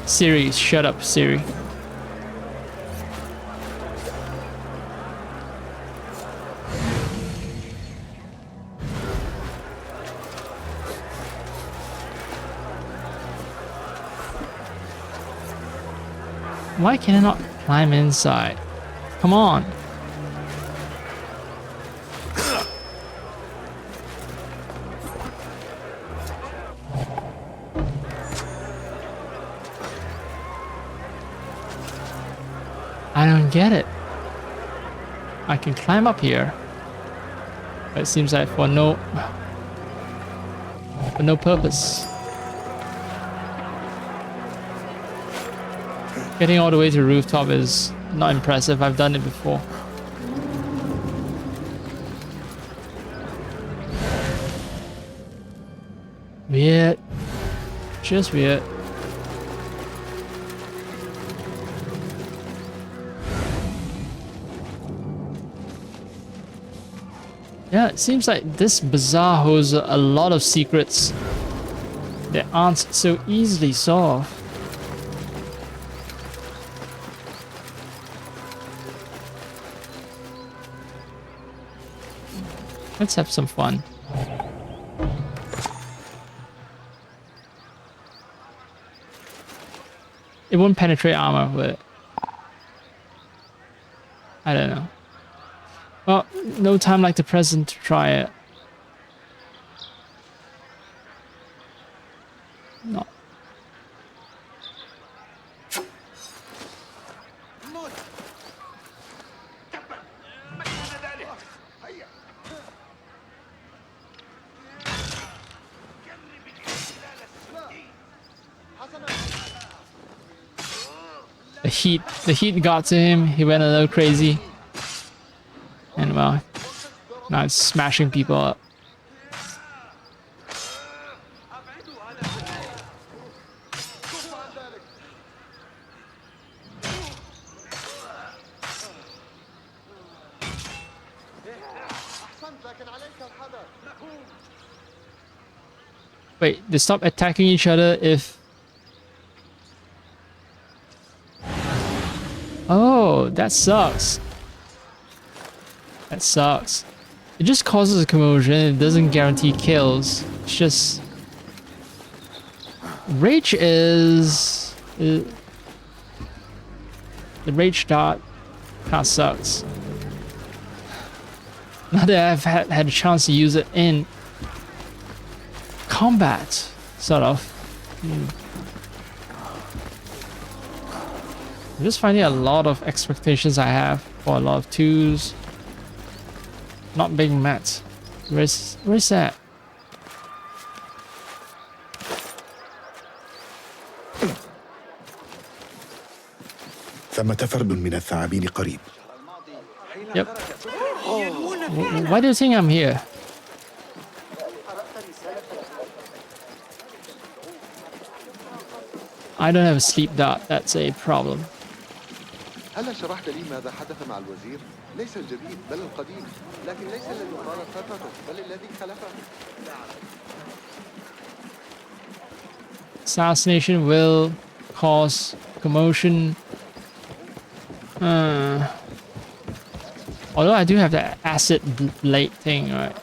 Siri, shut up, Siri. Why can I not climb inside? Come on. I don't get it. I can climb up here, but it seems like for no purpose. Getting all the way to the rooftop is not impressive. I've done it before. Weird. Just weird. Yeah, it seems like this bazaar holds a lot of secrets that aren't so easily solved. Let's have some fun. It won't penetrate armor, but I don't know. Well, no time like the present to try it. No. The heat got to him. He went a little crazy. And well, now it's smashing people up. Wait, they stop attacking each other if... Oh, that sucks. That sucks. It just causes a commotion. It doesn't guarantee kills. It's just... Rage is... The rage dot kind of sucks. Now that I've had a chance to use it in combat, sort of. I'm just finding a lot of expectations I have for a lot of twos not being met. Where's that? ثمة فرد من الثعابين قريب. Yep. Why do you think I'm here? I don't have a sleep dart. That's a problem. هل شرحت لي ماذا حدث مع الوزير؟ ليس الجديد بل القديم، لكن ليس الذي قال فترته بل الذي خلفه. Assassination will cause commotion. Although I do have the acid blade thing, right?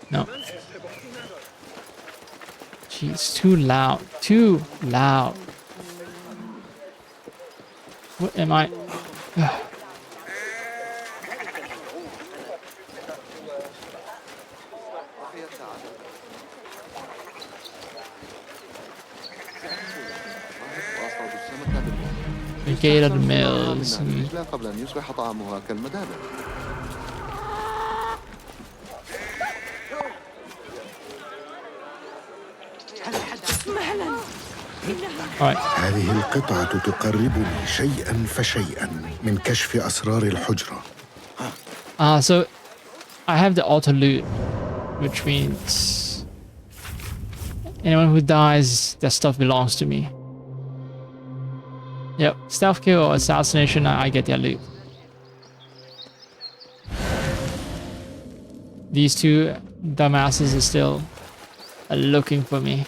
No. Jeez, too loud. Too loud. What am I? The gate of the mills. قبل أن يصبح طعامها كالمدابر. هذه القطعة تقربني شيئا فشيئا من كشف أسرار الحجرة. So I have the auto loot, which means anyone who dies, their stuff belongs to me. Yep, stealth kill or assassination, I get their loot. These two dumbasses are still looking for me.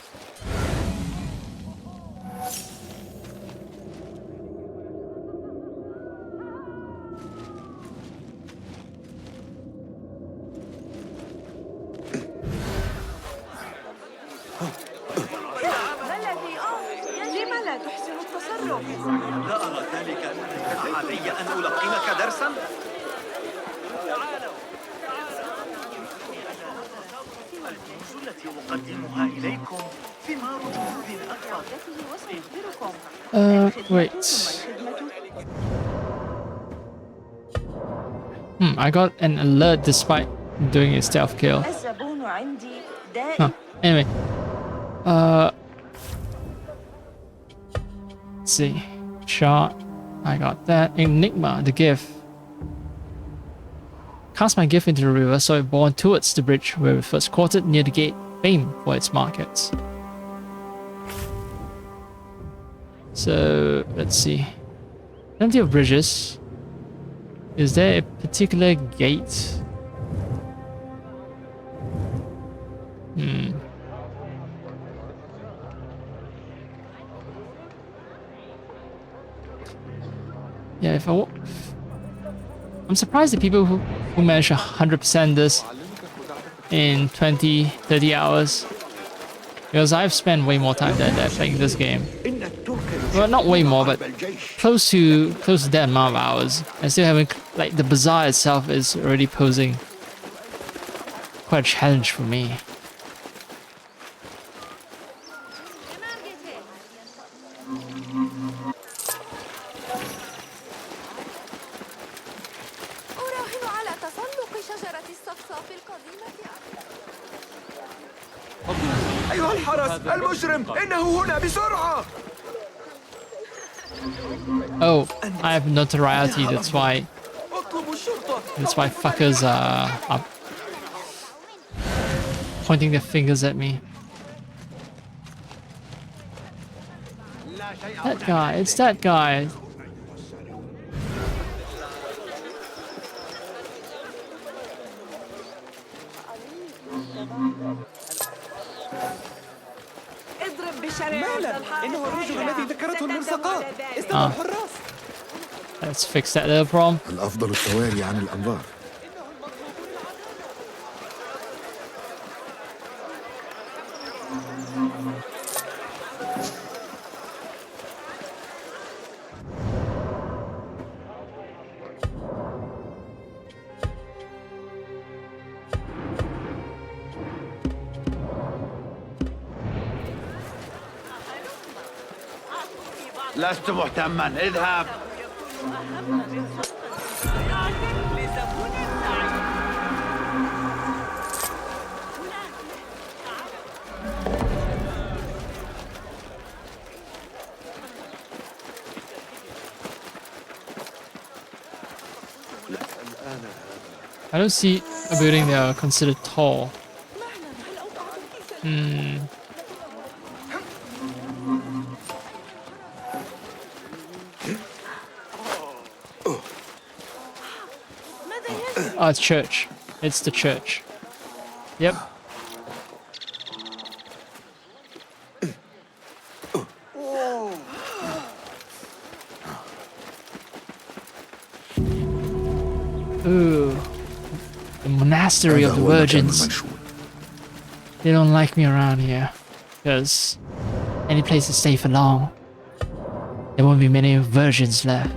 Wait. I got an alert despite doing a stealth kill. Huh. Anyway. Let's see. Shot. I got that. Enigma, the gift. Cast my gift into the river, so it bore towards the bridge where we first quartered near the gate, famed for its markets. So, let's see. Plenty of bridges. Is there a particular gate? Yeah, I'm surprised the people who manage 100% this in 20-30 hours. Because I've spent way more time than that playing this game. Well, not way more, but close to that amount of hours. And still having, like, the bazaar itself is already posing quite a challenge for me. أيها الحرس المجرم إنه هنا بسرعة. Oh, I have notoriety, that's why fuckers are pointing their fingers at me. That guy, it's that guy. Let's fix that little problem. الأفضل التواري عن الأنظار. لست مهتما، اذهب. I don't see a building that are considered tall. Hmm. Oh, it's church. It's the church. Yep. Ooh. The monastery of the virgins. They don't like me around here. Because any place to stay for long, there won't be many virgins left.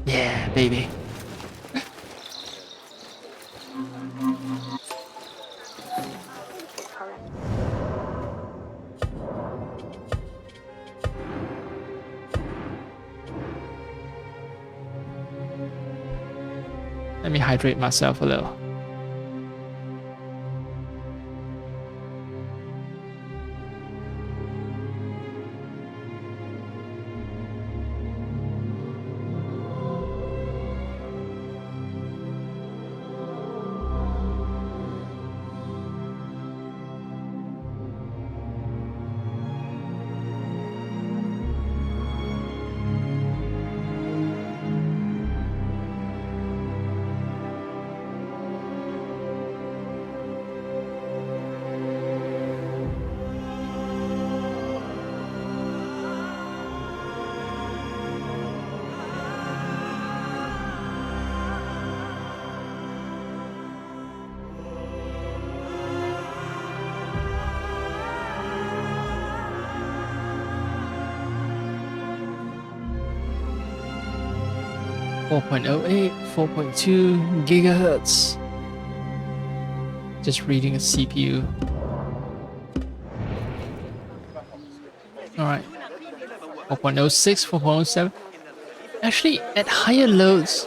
Yeah, baby. Let me hydrate myself a little. .08, 4.2 gigahertz. Just reading a CPU. Alright. 4.06, 4.07. Actually, at higher loads,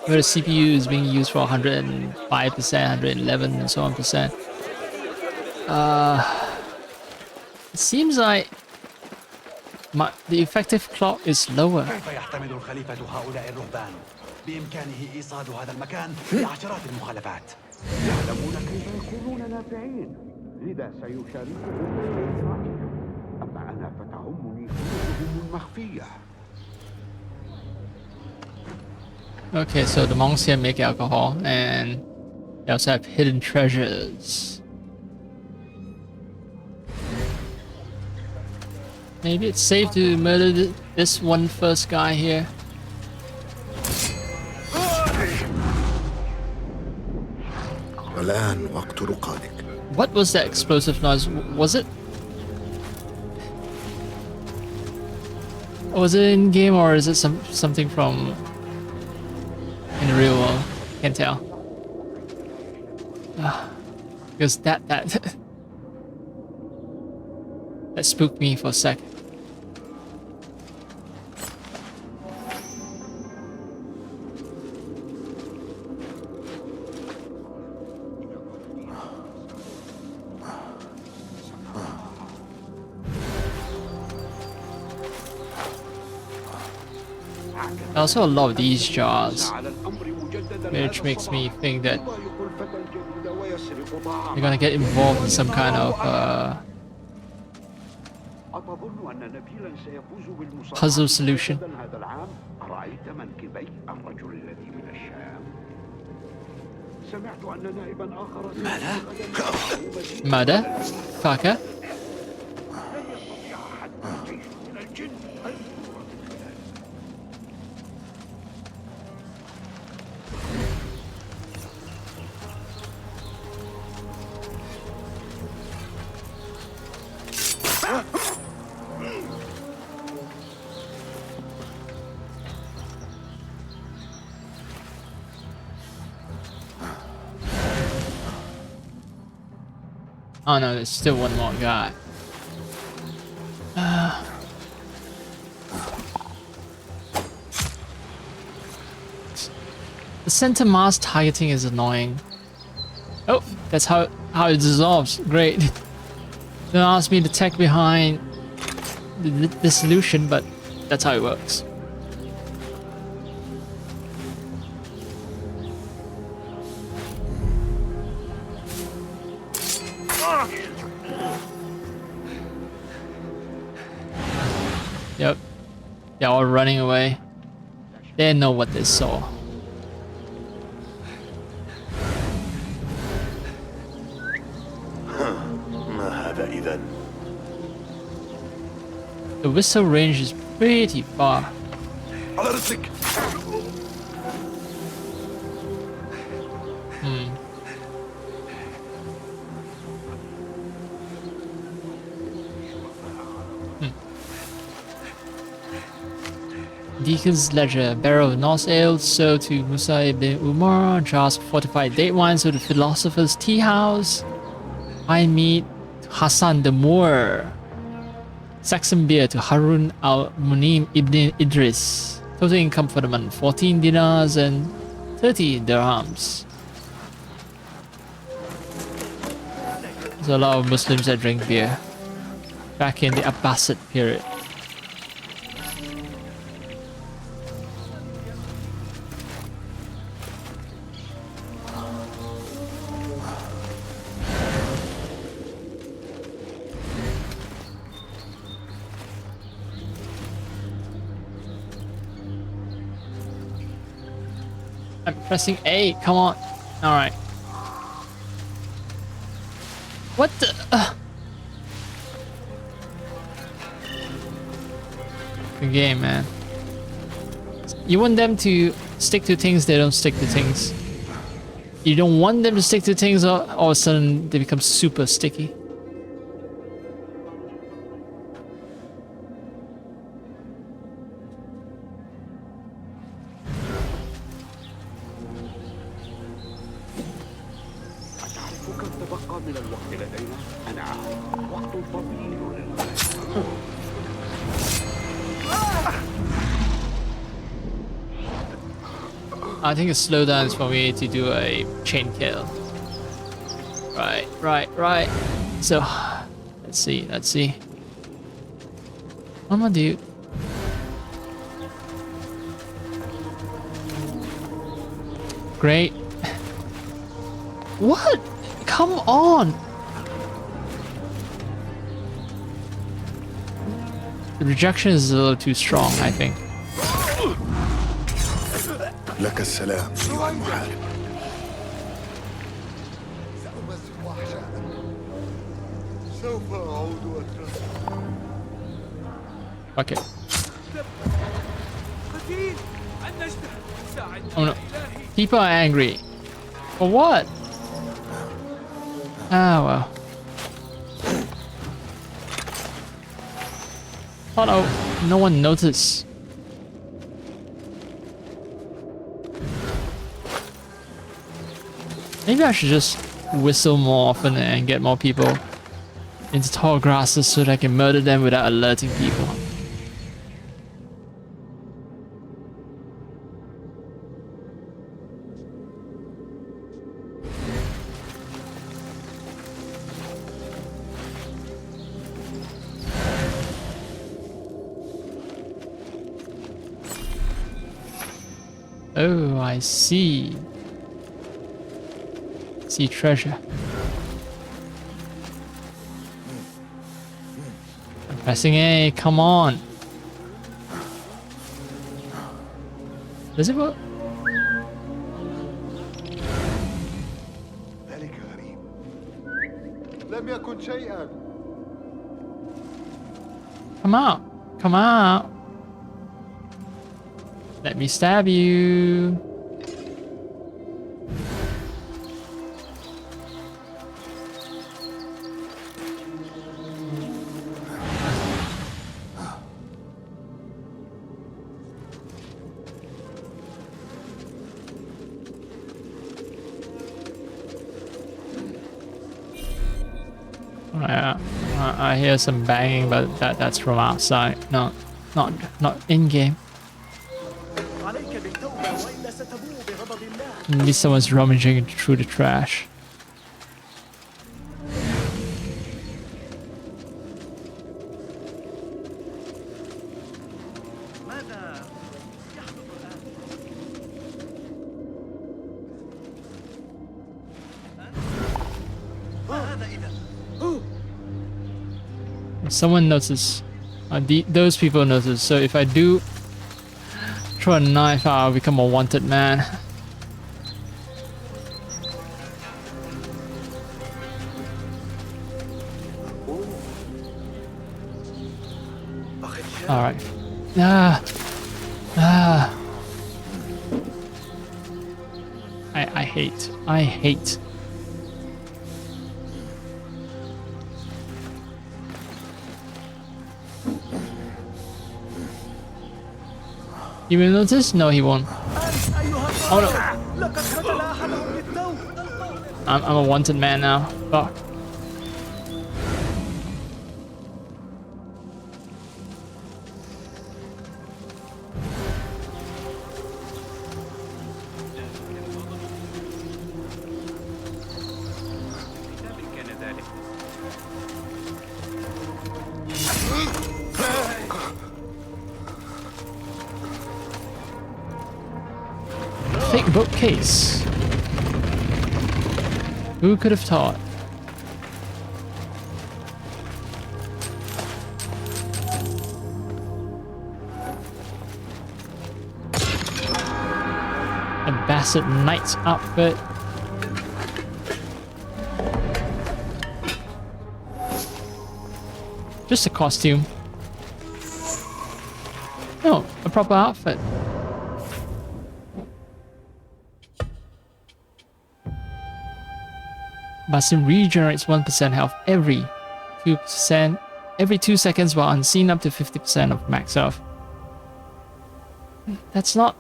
where the CPU is being used for 105%, 111, and so on percent, it seems like the effective clock is lower. كيف يحتمل الخليفة هؤلاء الرهبان؟ بإمكانه إيصاد هذا المكان بعشرات المخالفات. يعلمون كيف يكونون نافعين، لذا سيشاركهم بين إخراجهم. أما أنا فتهمني خططهم المخفية. Okay, so the monks here make alcohol, and they also have hidden treasures. Maybe it's safe to murder this one first guy here. والآن وقت رقادك. What was that explosive noise? Was it in game, or is it something from in the real world? Can't tell. Because that that spooked me for a second. Also, a lot of these jars, which makes me think that you're gonna get involved in some kind of puzzle solution. Murder? Fucker? Oh no, there's still one more guy. The center mass targeting is annoying. Oh, that's how it dissolves. Great. Don't ask me the tech behind the solution, but that's how it works. Yep. They're all running away. They know what they saw. The whistle range is pretty far. Deacon's Ledger, Barrel of Norse Ale, sold to Musa ibn Umar, jars of fortified date wine, so the Philosopher's Tea House, wine meat to Hassan the Moor, Saxon beer to Harun al-Munim ibn Idris. Total income for the month, 14 dinars and 30 dirhams. There's a lot of Muslims that drink beer back in the Abbasid period. I'm pressing A, come on. Alright. What the? Good game, man. You want them to stick to things, they don't stick to things. You don't want them to stick to things, all of a sudden they become super sticky. I think a slowdown is for me to do a chain kill. Right. So, let's see. One more dude. Great. What? Come on! The rejection is a little too strong, I think. لك السلام أيها المحارب. سأمزق أحشائك. سوف أعود Okay. Oh no. People are angry. For what? Ah, well. Thought no one noticed. Maybe I should just whistle more often and get more people into tall grasses so that I can murder them without alerting people. Oh, I see. See treasure. I'm pressing A, come on. Does it work? ذلك غريب. لم يكن شيئا. Come out. Come out. Let me stab you. I hear some banging, but that's from outside. Not in game. عليك بالتوبة وإلا ستبوء بغضب الله. Maybe someone's rummaging through the trash. ماذا يحدث الآن؟ ما هذا إذا؟ Someone notices. Those people notice. So if I do throw a knife out, I'll become a wanted man. Alright. I hate. He will notice? No, he won't. Oh no. I'm a wanted man now. Fuck. Fake bookcase. Who could have thought? A Basset Knight's outfit. Just a costume. No, a proper outfit. Basim regenerates 1% health every 2 seconds while unseen up to 50% of max health. That's not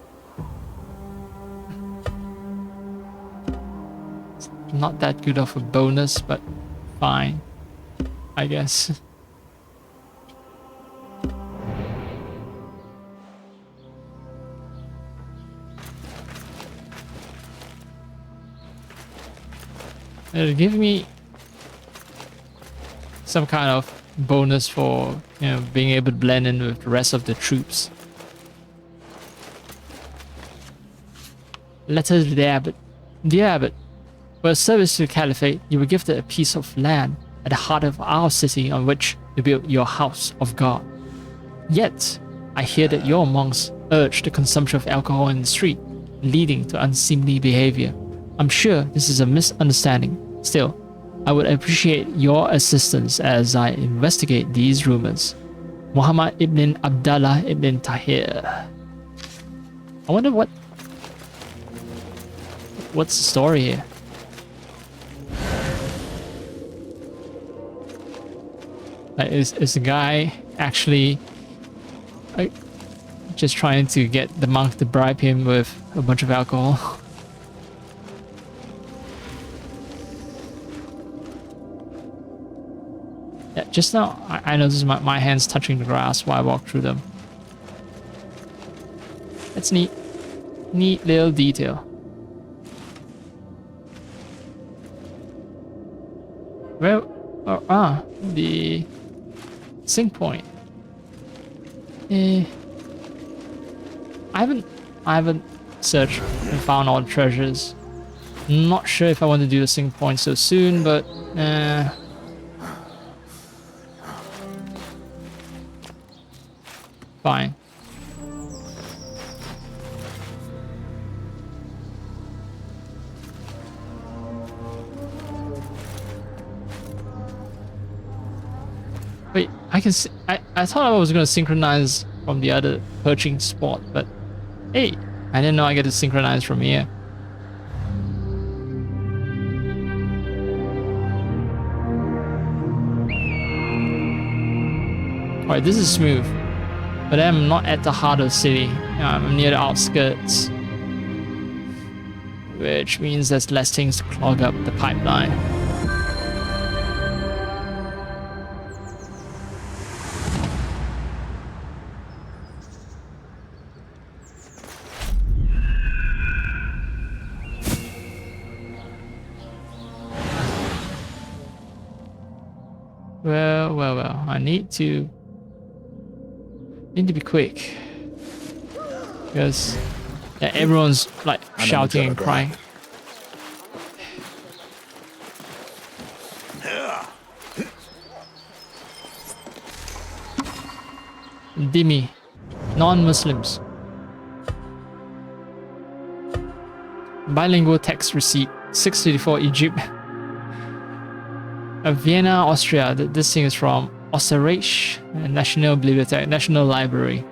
that good of a bonus, but fine, I guess. It'll give me some kind of bonus for, being able to blend in with the rest of the troops. Letter to the Abbot. Dear Abbot, for a service to the Caliphate, you were gifted a piece of land at the heart of our city on which to build your house of God. Yet, I hear that your monks urge the consumption of alcohol in the street, leading to unseemly behavior. I'm sure this is a misunderstanding. Still, I would appreciate your assistance as I investigate these rumors. Muhammad ibn Abdallah ibn Tahir. I wonder what's the story here? Is the guy actually just trying to get the monk to bribe him with a bunch of alcohol? Yeah, just now I noticed my hands touching the grass while I walk through them. That's neat. Neat little detail. Well, the sync point. I haven't searched and found all the treasures. Not sure if I want to do the sync point so soon, but fine. Wait, I can see, I thought I was going to synchronize from the other perching spot, but hey, I didn't know I get to synchronize from here. Alright, this is smooth, but I'm not at the heart of the city. I'm near the outskirts, which means there's less things to clog up the pipeline. I need to be quick because everyone's like shouting and crying. Dhimmi, non-Muslims. Bilingual text receipt, 634 Egypt. Vienna, Austria. This thing is from Österreich, National Bibliothek, National Library.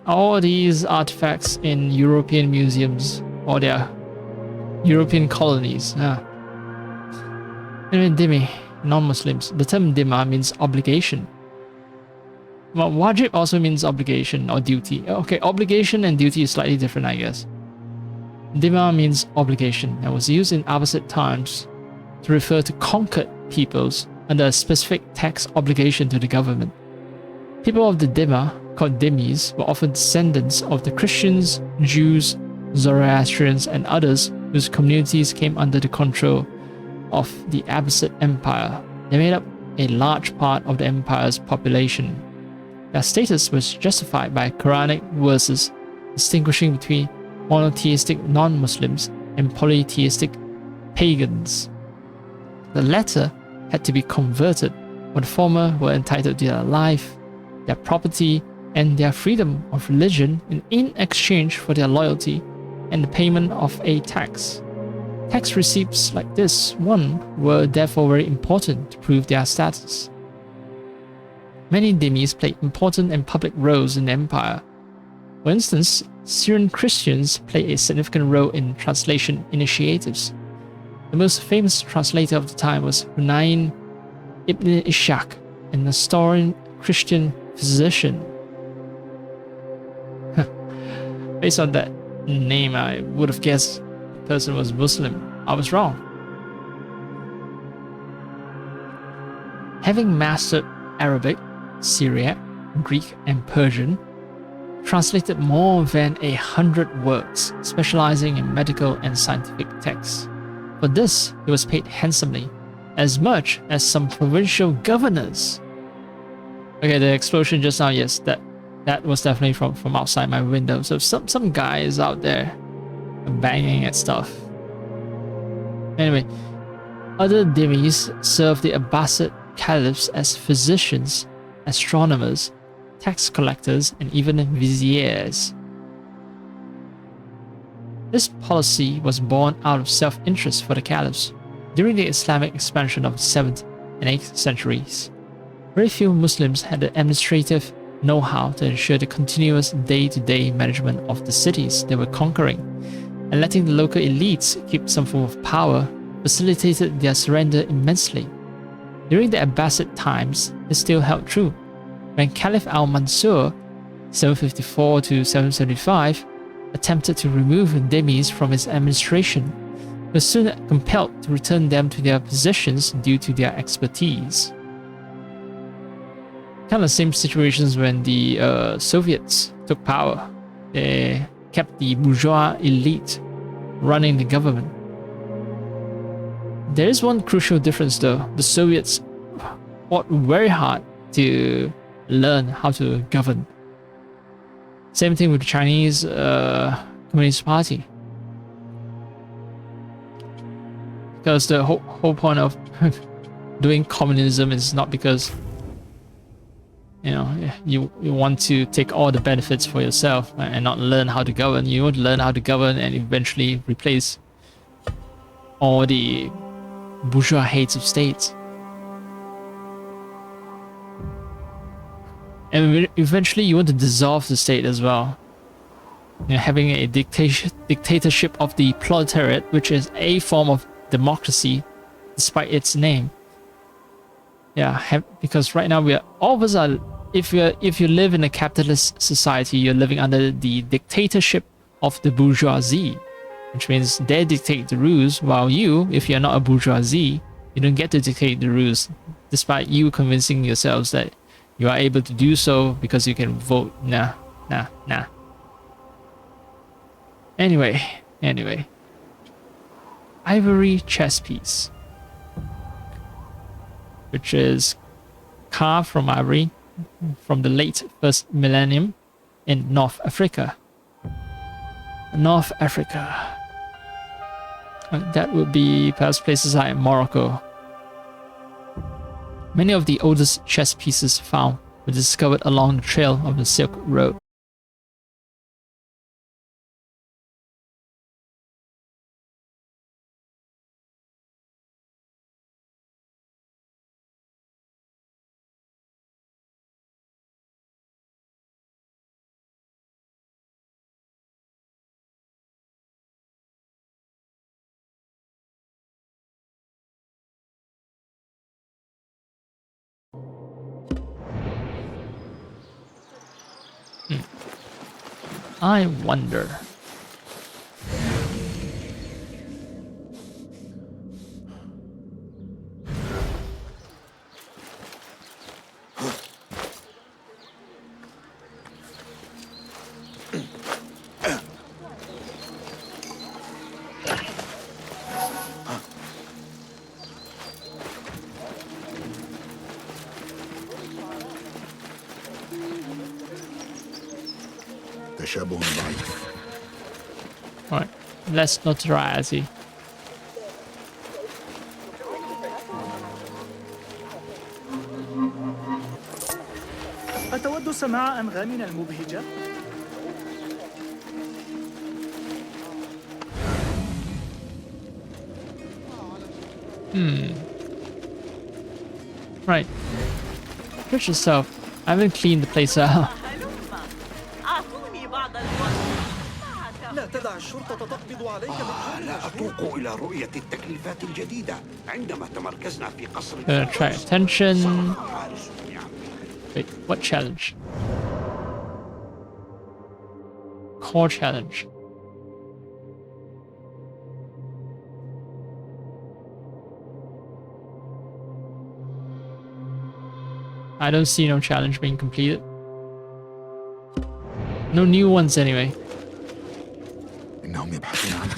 All these artifacts in European museums or their European colonies. Anyway, Dhimmi, non-Muslims. The term Dhimma means obligation. Well, wajib also means obligation or duty. Okay, obligation and duty is slightly different, I guess. Dhimma means obligation and was used in Abbasid times to refer to conquered peoples under a specific tax obligation to the government. People of the Dhimma, called Dhimmis, were often descendants of the Christians, Jews, Zoroastrians, and others whose communities came under the control of the Abbasid Empire. They made up a large part of the empire's population. Their status was justified by Quranic verses distinguishing between monotheistic non-Muslims and polytheistic pagans. The latter had to be converted, while the former were entitled to their life, their property, and their freedom of religion in exchange for their loyalty and the payment of a tax. Tax receipts like this one were therefore very important to prove their status. Many Dhimmis played important and public roles in the empire. For instance, Syrian Christians played a significant role in translation initiatives. The most famous translator of the time was Hunayn ibn Ishaq, an Nestorian Christian physician. Based on that name, I would have guessed the person was Muslim. I was wrong. Having mastered Arabic, Syriac, Greek, and Persian, translated more than 100 works, specializing in medical and scientific texts. For this, he was paid handsomely, as much as some provincial governors. Okay, the explosion just now, yes, that was definitely from outside my window. So some guy is out there banging at stuff. Anyway, other Dhimmis served the Abbasid caliphs as physicians, astronomers, tax collectors, and even viziers. This policy was born out of self-interest for the caliphs. During the Islamic expansion of the 7th and 8th centuries, very few Muslims had the administrative know-how to ensure the continuous day-to-day management of the cities they were conquering, and letting the local elites keep some form of power facilitated their surrender immensely. During the Abbasid times, this still held true. When Caliph al-Mansur, 754 to 775, attempted to remove Dhimmis from his administration, he was soon compelled to return them to their positions due to their expertise. Kind of same situations when the Soviets took power. They kept the bourgeois elite running the government. There is one crucial difference though. The Soviets fought very hard to learn how to govern. Same thing with the Chinese Communist Party. Because the whole point of doing communism is not because you want to take all the benefits for yourself and not learn how to govern. You want to learn how to govern and eventually replace all the bourgeois heads of states. And eventually you want to dissolve the state as well. Having a dictatorship of the proletariat, which is a form of democracy despite its name. Yeah, because right now all of us are, if you live in a capitalist society, you're living under the dictatorship of the bourgeoisie, which means they dictate the rules, while you, if you're not a bourgeoisie, you don't get to dictate the rules, despite you convincing yourselves that you are able to do so because you can vote. Nah. Anyway. Ivory chess piece. which is carved from ivory from the late first millennium in North Africa. North Africa. That would be perhaps places like Morocco. Many of the oldest chess pieces found were discovered along the trail of the Silk Road. I wonder. تشابه ضعيف. Alright, less notoriety. أتود سماع أنغامنا المبهجة؟ Right. Church itself. I haven't cleaned the place out. لا تدع الشرطة تقبض عليك بالجرم. لا أتوق إلى رؤية التكليفات الجديدة عندما تمركزنا في قصر Try attention. Wait, what challenge? Core challenge. I don't see no challenge being completed. No new ones anyway. إنهم يبحثون عنه.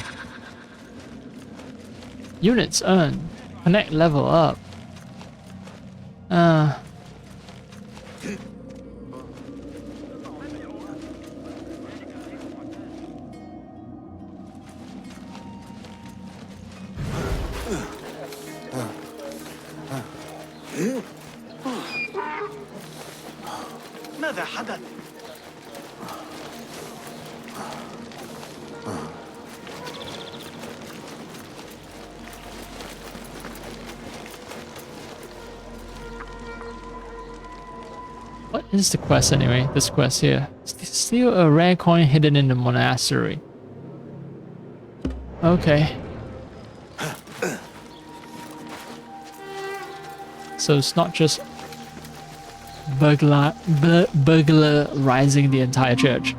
Units earned. Connect level up. ماذا حدث؟ What is the quest anyway? This quest here. Steal a rare coin hidden in the monastery. Okay. So it's not just burglarizing the entire church.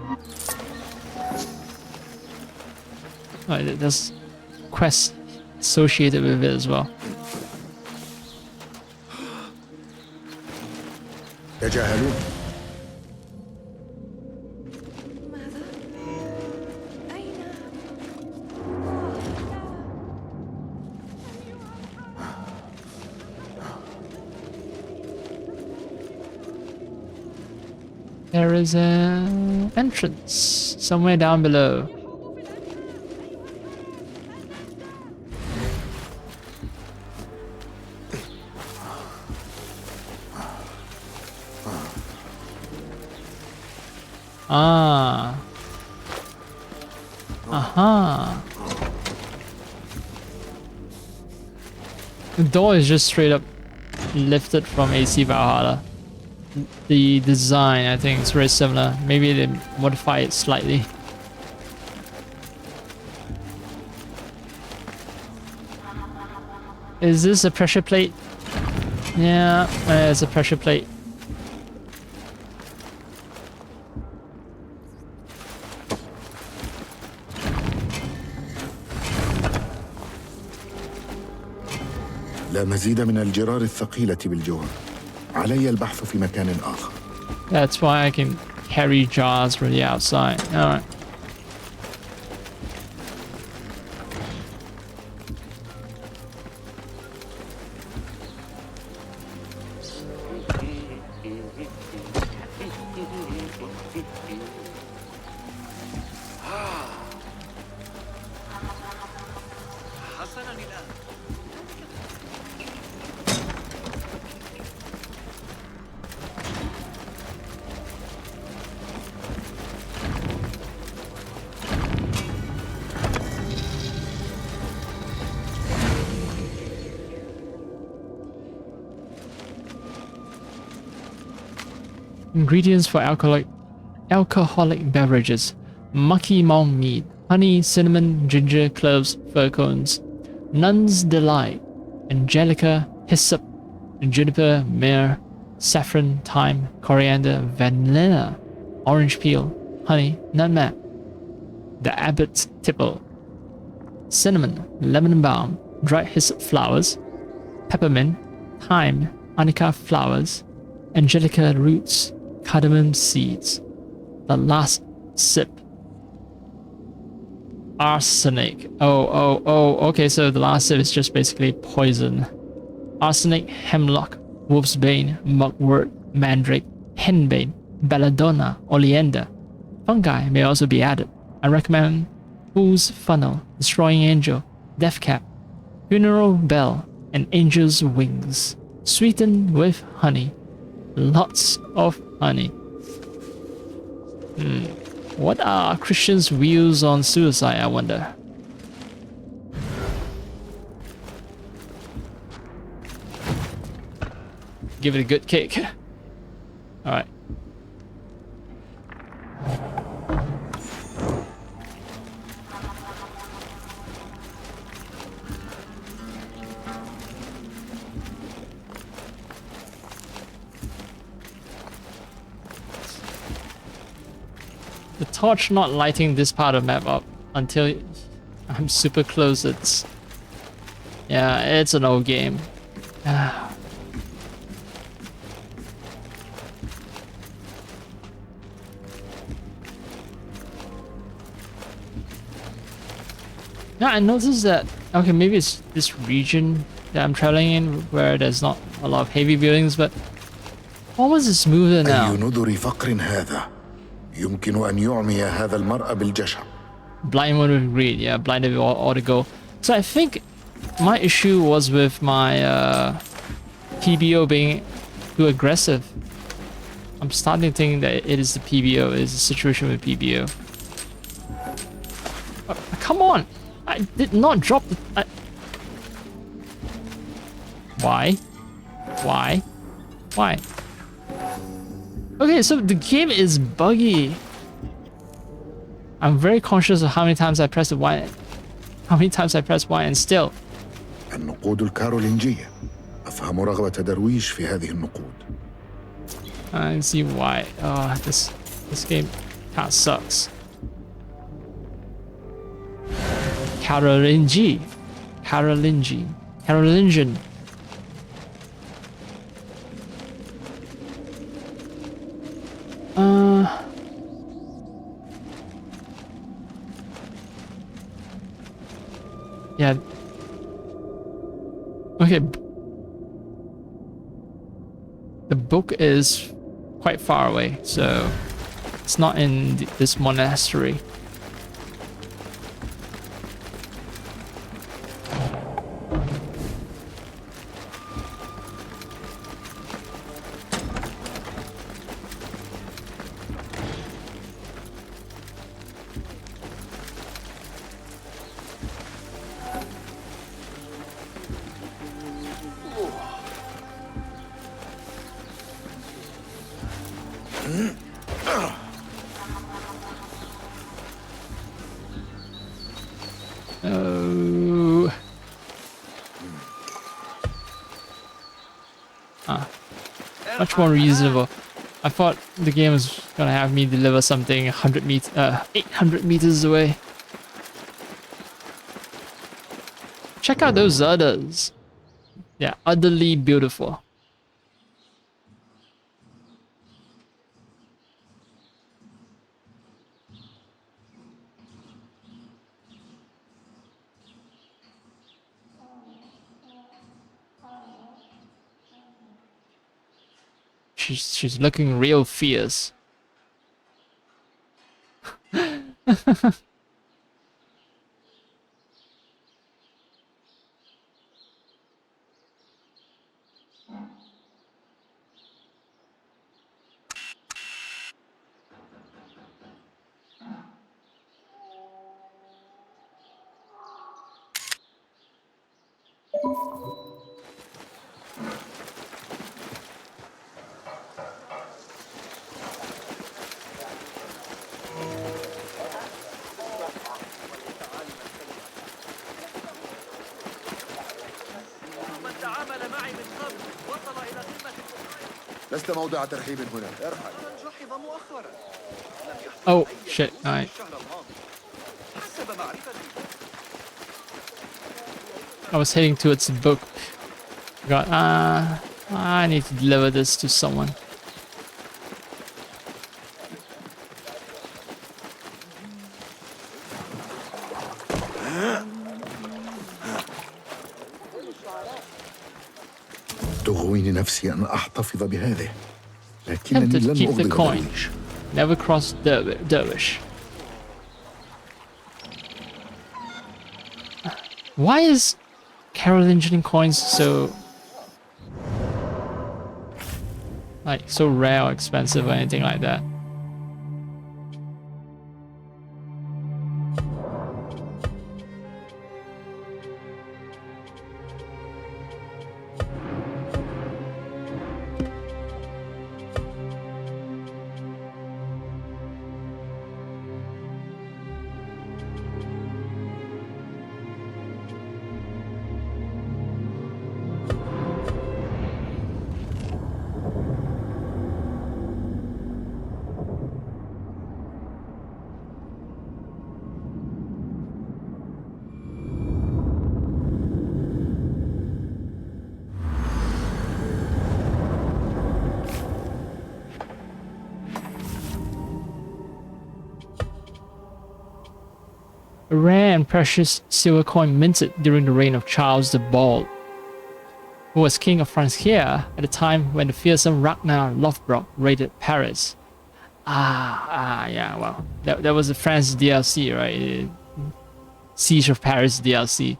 Right, there's quests associated with it as well. يتجاهلون. There is an entrance somewhere down below. Ah. Aha. The door is just straight up lifted from AC Valhalla. The design, I think, is very similar. Maybe they modify it slightly. Is this a pressure plate? Yeah, it's a pressure plate. لا مزيد من الجرار الثقيلة بالجوار. علي البحث في مكان آخر. That's why I can carry jars from the outside. Alright. حسنا الآن. Ingredients for alcoholic beverages: mucky malt mead, honey, cinnamon, ginger, cloves, fir cones, nun's delight, angelica, hyssop, juniper, myrrh, saffron, thyme, coriander, vanilla, orange peel, honey, nutmeg, the abbot's tipple, cinnamon, lemon balm, dried hyssop flowers, peppermint, thyme, arnica flowers, angelica roots, cardamom seeds. The last sip. Arsenic. Okay, so the last sip is just basically poison. Arsenic, hemlock, wolfsbane, mugwort, mandrake, henbane, belladonna, oleander. Fungi may also be added. I recommend Fool's Funnel, Destroying Angel, Death Cap, Funeral Bell, and Angel's Wings. Sweetened with honey. Lots of honey. What are Christians' views on suicide, I wonder? Give it a good kick. Alright. The torch not lighting this part of the map up until I'm super close. It's an old game. Yeah, I noticed that. Okay, maybe it's this region that I'm traveling in where there's not a lot of heavy buildings, but almost is smoother now. أي نذر فقر هذا يمكن أن يعمي هذا المرء بالجشع. Blind one with greed, yeah, blinded with all the gold. So I think my issue was with my PBO being too aggressive. I'm starting to think that it is the PBO, it is the situation with PBO. Come on! I did not drop the... Why? Why? Why? Okay, so the game is buggy. I'm very conscious of how many times I press the Y. How many times I press Y and still. النقود الكارولينجية. أفهم رغبة درويش في هذه النقود. I can see why. Oh, this game kind of sucks. Carolingian. Yeah. Okay. The book is quite far away, so it's not in this monastery. Oh. Much more reasonable. I thought the game was gonna have me deliver something 800 meters away. Check out those udders. They're utterly beautiful. She's looking real fierce. من تعامل معي من قبل وصل إلى قمة لست موضع ترحيب هنا، ارحل. جحظ مؤخرا. Oh shit! Alright. حسب معرفتي. I was heading towards the book. God, I need to deliver this to someone. تغويني نفسي أن أحتفظ بهذه، لكنني Tempted to لن keep the أغضب coin. درويش. Never cross dervish. Why is Carolingian coins so so rare or expensive or anything like that? A rare and precious silver coin minted during the reign of Charles the Bald, who was king of Francia at the time when the fearsome Ragnar Lothbrok raided Paris. Yeah, well, that was the France DLC, right? Siege of Paris DLC.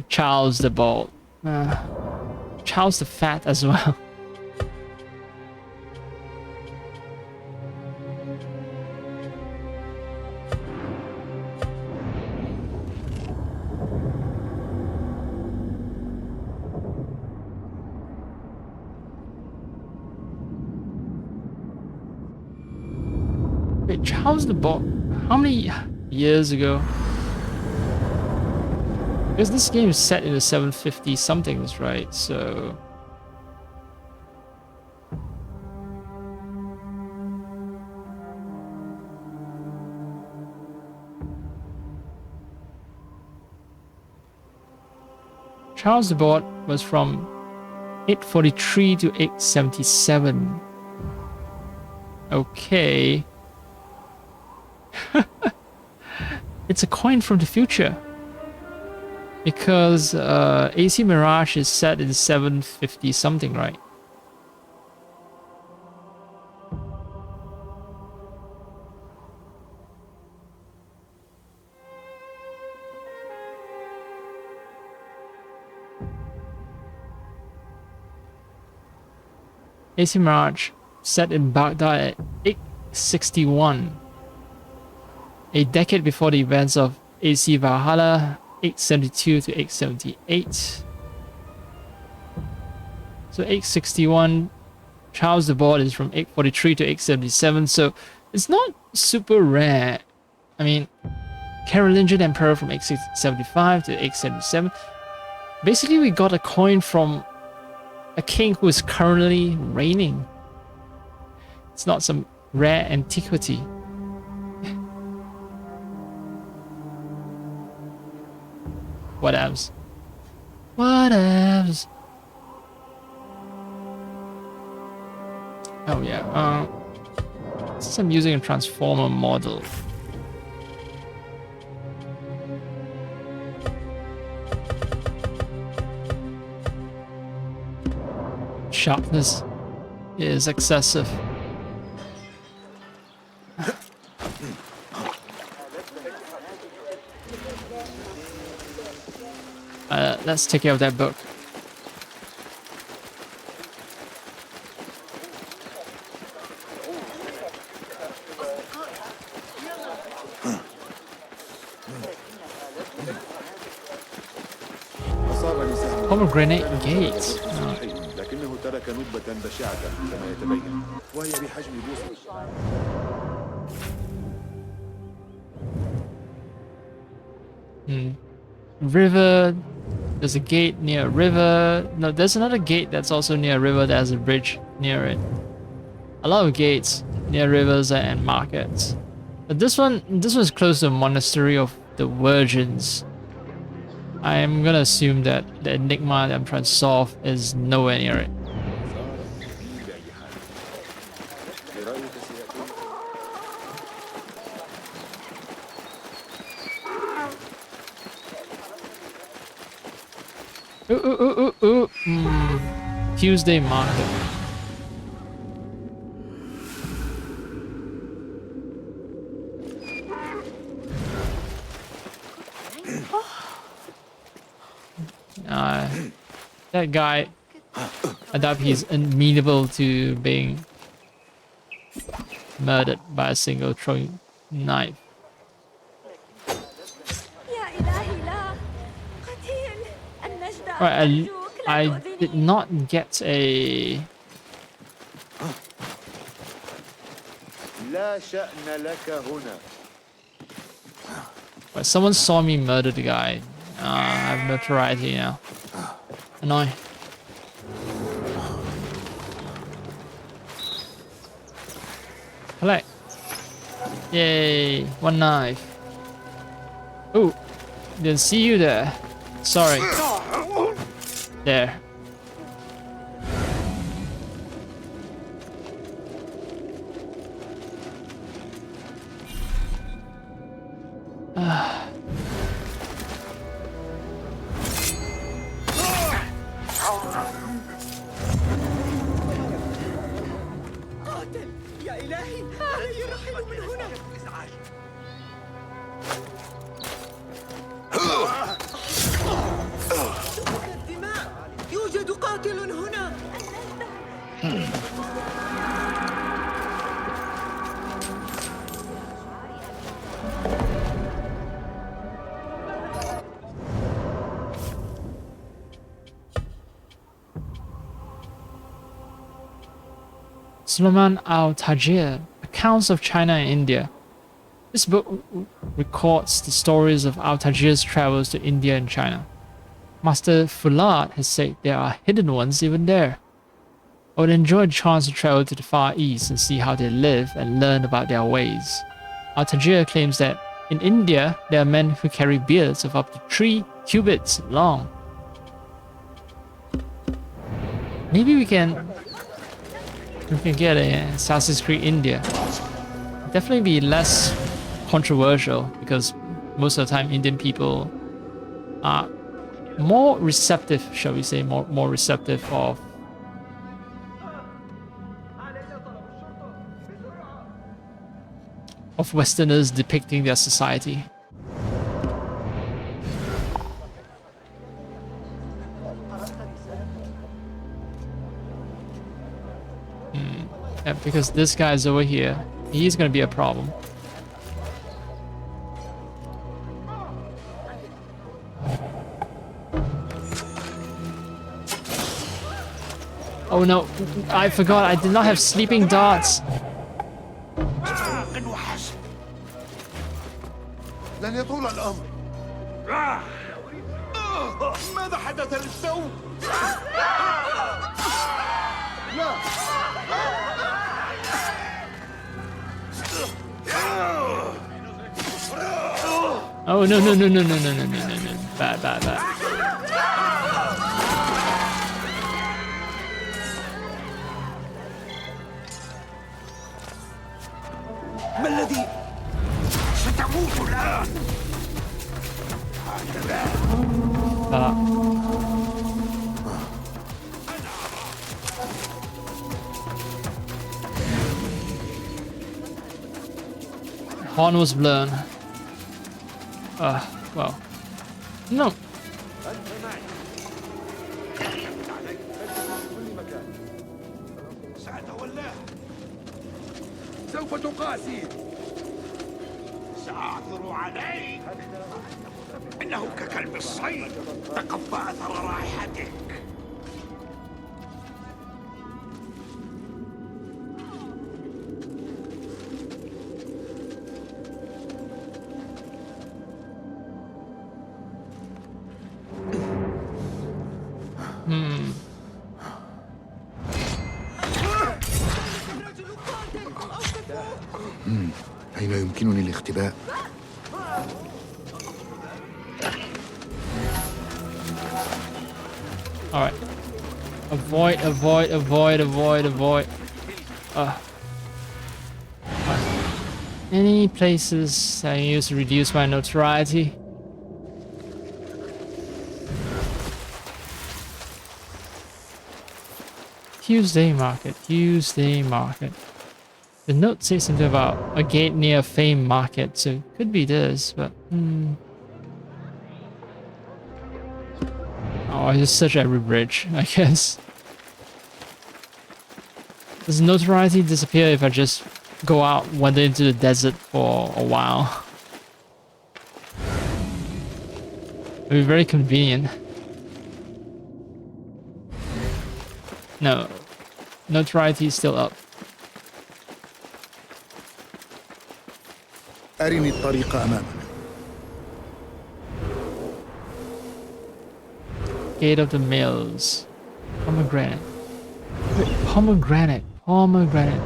Charles the Bald. Charles the Fat as well. Wait, Charles the Bald, how many years ago? Because this game is set in the 750 somethings, right? So Charles the Bald was from 843 to 877. Okay. It's a coin from the future. Because AC Mirage is set in 750 something, right? AC Mirage set in Baghdad at 861. A decade before the events of AC Valhalla, 872 to 878. So 861, Charles the Bald is from 843 to 877, so it's not super rare. I mean, Carolingian Emperor from 875 to 877. Basically, we got a coin from a king who is currently reigning. It's not some rare antiquity. Whatevs. Whatevs. Oh yeah, since I'm using a transformer model. Sharpness is excessive. let's take care of that book. Pomegranate gates. لكنه ترك ندبة بشعة كما يتبين وهي بحجم بوصلة. River. There's a gate near a river. No, there's another gate that's also near a river that has a bridge near it. A lot of gates near rivers and markets. But this one's close to a monastery of the Virgins. I'm gonna assume that the enigma that I'm trying to solve is nowhere near it. Tuesday market. That guy, I doubt he's amenable to being murdered by a single throwing knife. Right, I did not get a... Right, someone saw me murder the guy. I have notoriety now. Annoying. Collect. Yay, one knife. Ooh, didn't see you there. Sorry. There. Suleiman al-Tajir, Accounts of China and India. This book records the stories of al-Tajir's travels to India and China. Master Fulad has said there are hidden ones even there. I would enjoy a chance to travel to the Far East and see how they live and learn about their ways. Al-Tajir claims that in India, there are men who carry beards of up to 3 cubits long. Maybe we can get a Assassin's Creed India. Definitely be less controversial because most of the time Indian people are more receptive, shall we say, more receptive of Westerners depicting their society. Yeah, because this guy's over here, he's gonna be a problem. Oh no, I forgot I did not have sleeping darts. لن يطول الأمر. ماذا حدث للثوب؟ لا. Oh no. Bad. ما الذي ستموت الآن؟ Horn was blown. Well. No. سوف تقاسي. سأعثر عليك. إنه ككلب الصيد، تقفى أثر رائحتك. أين يمكنني الاختباء؟ All right. Avoid, avoid, avoid, avoid, avoid. Any places I use to reduce my notoriety? Tuesday Market, Tuesday Market. The note says something about a gate near Fame Market, so it could be this, but oh, I just search every bridge, I guess. Does notoriety disappear if I just go out, wander into the desert for a while? It'd be very convenient. No, notoriety is still up. أرني الطريق أمامنا. Gate of the Mills. Pomegranate. Wait, pomegranate. Pomegranate.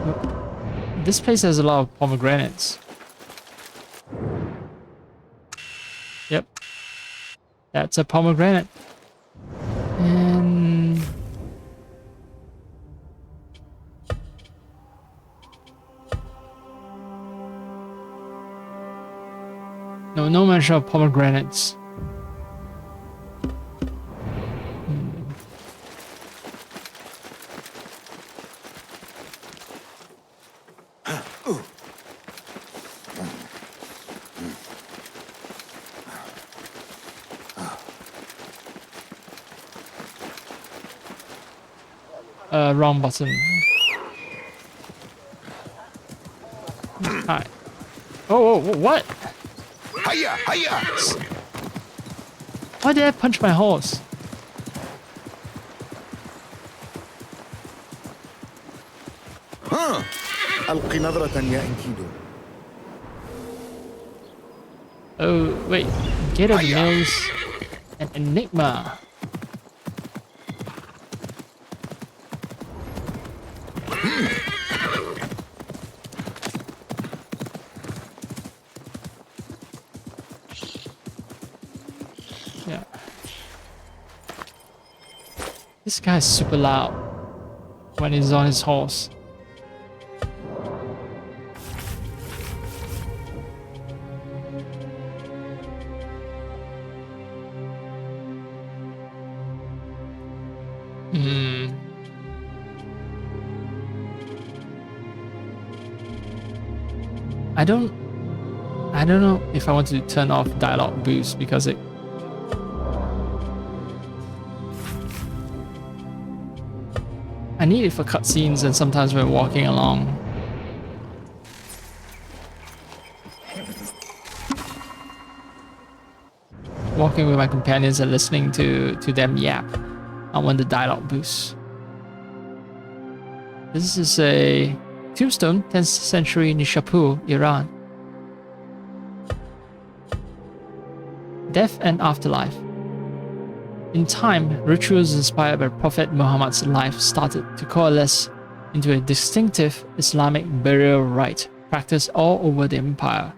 This place has a lot of pomegranates. Yep. That's a pomegranate. And... no mention of pomegranates. Wrong button. Hi. Oh, what? Hiya, hiya! Why did I punch my horse? ألقي نظرة يا إنكيدو. Oh, wait. Gate of the Mills. An enigma. Yeah. This guy's super loud when he's on his horse. I don't know if I want to turn off dialogue boost because I need it for cutscenes and sometimes when walking along. Walking with my companions and listening to them yap. I want the dialogue boost. This is a tombstone, 10th century Nishapur, Iran. Death and afterlife. In time, rituals inspired by Prophet Muhammad's life started to coalesce into a distinctive Islamic burial rite practiced all over the empire.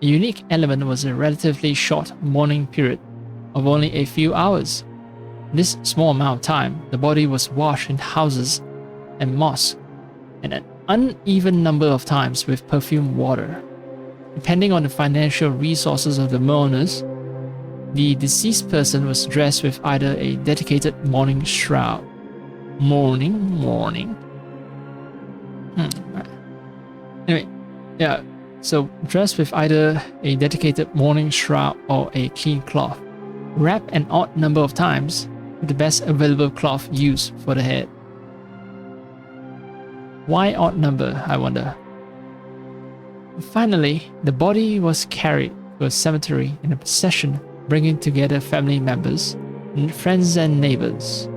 A unique element was a relatively short mourning period of only a few hours. In this small amount of time, the body was washed in houses and mosques, and an uneven number of times with perfumed water. Depending on the financial resources of the mourners, the deceased person was dressed with either a dedicated mourning shroud. Mourning. Right. Anyway, yeah, so dressed with either a dedicated mourning shroud or a clean cloth. Wrap an odd number of times with the best available cloth used for the head. Why odd number, I wonder? Finally, the body was carried to a cemetery in a procession, bringing together family members, friends and neighbors.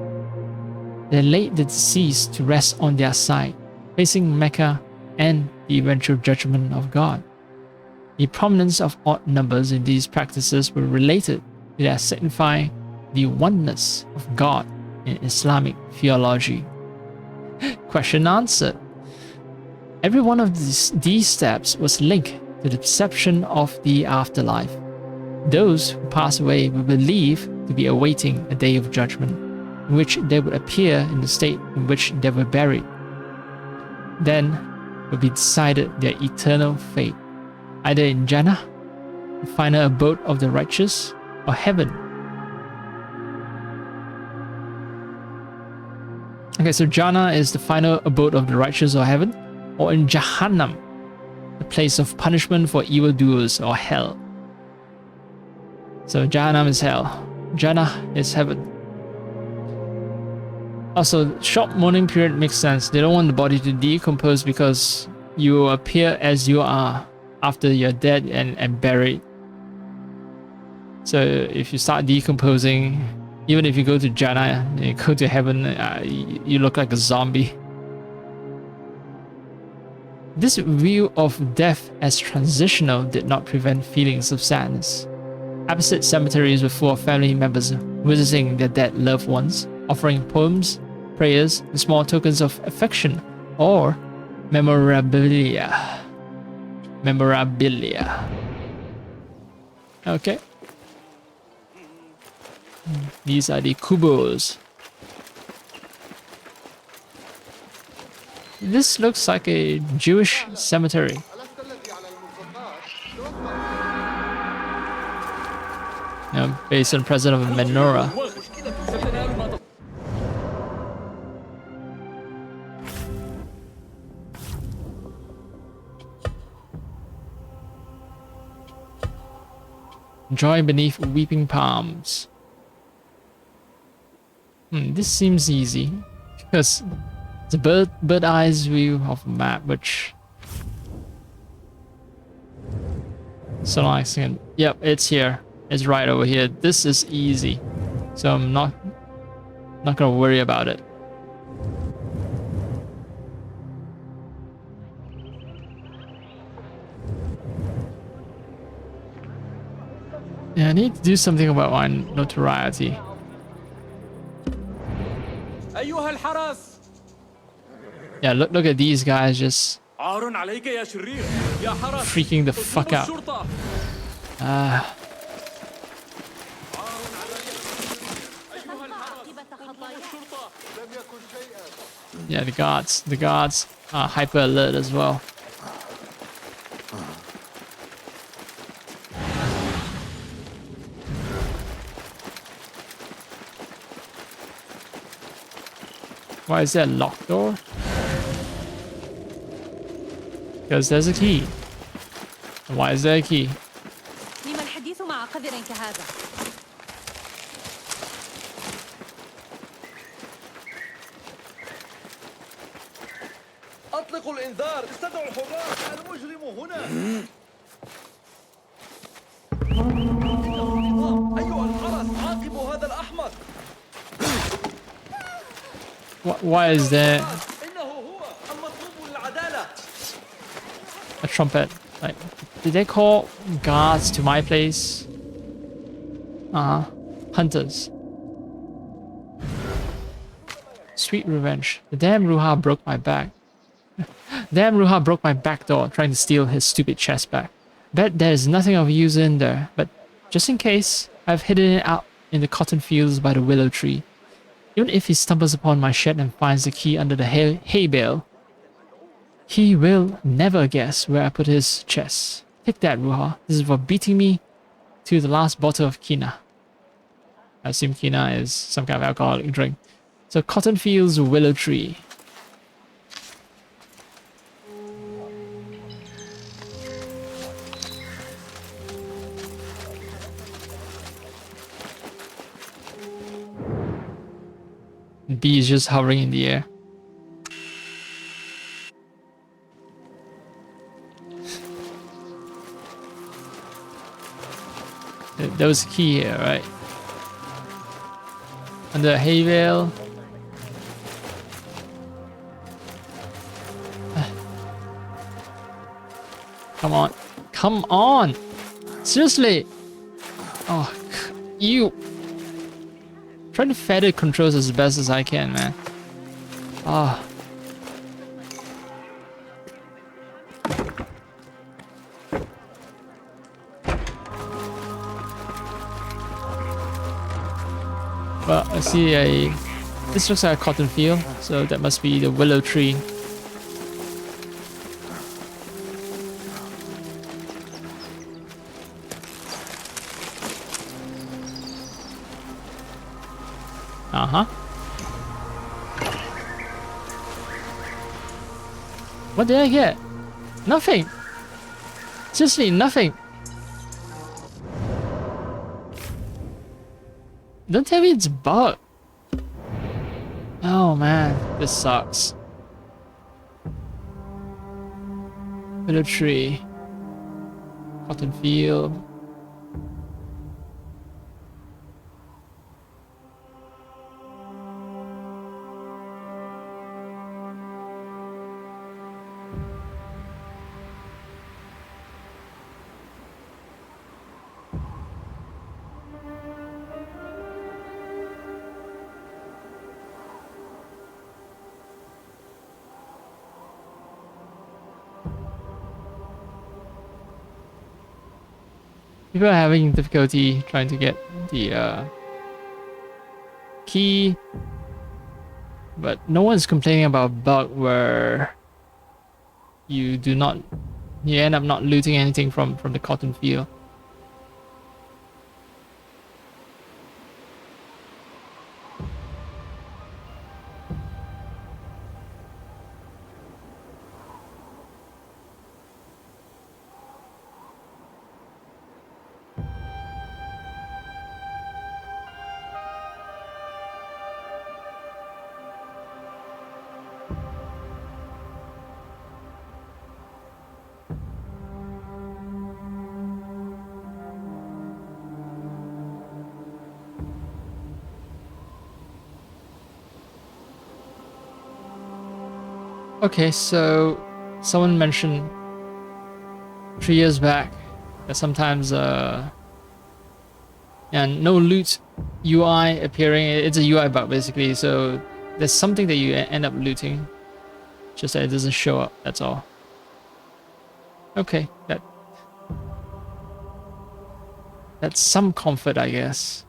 They laid the deceased to rest on their side, facing Mecca and the eventual judgment of God. The prominence of odd numbers in these practices were related to their signifying the oneness of God in Islamic theology. Question answered. Every one of these steps was linked to the perception of the afterlife. Those who pass away were believed to be awaiting a day of judgment, in which they would appear in the state in which they were buried. Then would be decided their eternal fate, either in Jannah, the final abode of the righteous, or heaven. Okay, so Jannah is the final abode of the righteous or heaven, or in Jahannam, the place of punishment for evildoers or hell. So Jahannam is hell, Jannah is heaven. Also, short mourning period makes sense. They don't want the body to decompose because you appear as you are after you're dead and buried. So if you start decomposing, even if you go to Jannah, you go to heaven, you look like a zombie. This view of death as transitional did not prevent feelings of sadness. Opposite cemeteries were full of family members visiting their dead loved ones, offering poems, prayers, and small tokens of affection, or memorabilia. Okay. These are the kubos. This looks like a Jewish cemetery. Based on President of Menorah. Joy beneath weeping palms. This seems easy because it's a bird eyes view of a map, which so long as I can. Yep, it's here. It's right over here. This is easy, so I'm not gonna worry about it. Yeah, I need to do something about my notoriety. Yeah, look at these guys just freaking the fuck out. Yeah, the guards are hyper alert as well. Why is there a locked door? Because there's a key. And why is there a key? أطلقوا الإنذار استدعوا الحراس المجرم هنا أيها الحرس عاقبوا هذا الأحمق Why is there a trumpet? Like, did they call guards to my place? Hunters. Sweet revenge. The damn Ruha broke my back. Damn Ruha broke my back door trying to steal his stupid chest back. Bet there's nothing of use in there, but just in case, I've hidden it out in the cotton fields by the willow tree. Even if he stumbles upon my shed and finds the key under the hay bale, he will never guess where I put his chest. Take that, Ruha. This is for beating me to the last bottle of kina. I assume kina is some kind of alcoholic drink. So cotton fields, willow tree. The bee is just hovering in the air. That was key here, right? Under a hay bale. Come on. Come on! Seriously! Oh, you! Trying to feather controls as best as I can, man. Ah. Well, I see a... This looks like a cotton field, so that must be the willow tree. Uh-huh. What did I get? Nothing. Seriously, nothing. Don't tell me it's a bug. Oh man, this sucks. Willow tree. Cotton field. People are having difficulty trying to get the key, but no one's complaining about a bug where you end up not looting anything from the cotton field. Okay, so someone mentioned 3 years back that sometimes and no loot UI appearing. It's a UI bug basically, so there's something that you end up looting, just that it doesn't show up, that's all. Okay, that's some comfort, I guess.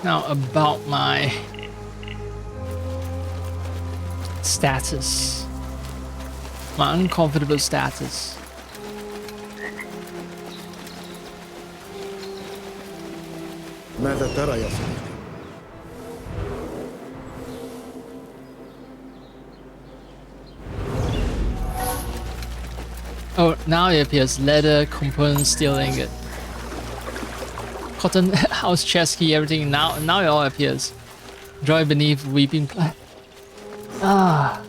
Now about my status, my uncomfortable status. ماذا ترى يا صديقي؟ Oh, now it appears leather, components, steel ingot, cotton, house chest key, everything. Now it all appears. Joy beneath weeping plant. Ah.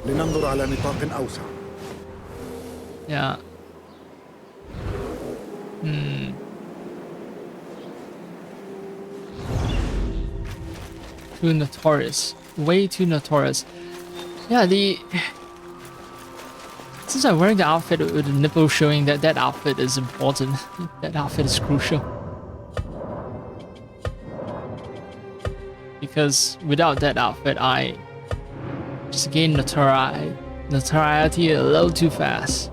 لننظر على نطاق أوسع. Yeah. Too notorious. Way too notorious. Yeah, since I'm wearing the outfit with the nipple showing, that outfit is important. That outfit is crucial. Because without that outfit, I just gain notoriety a little too fast.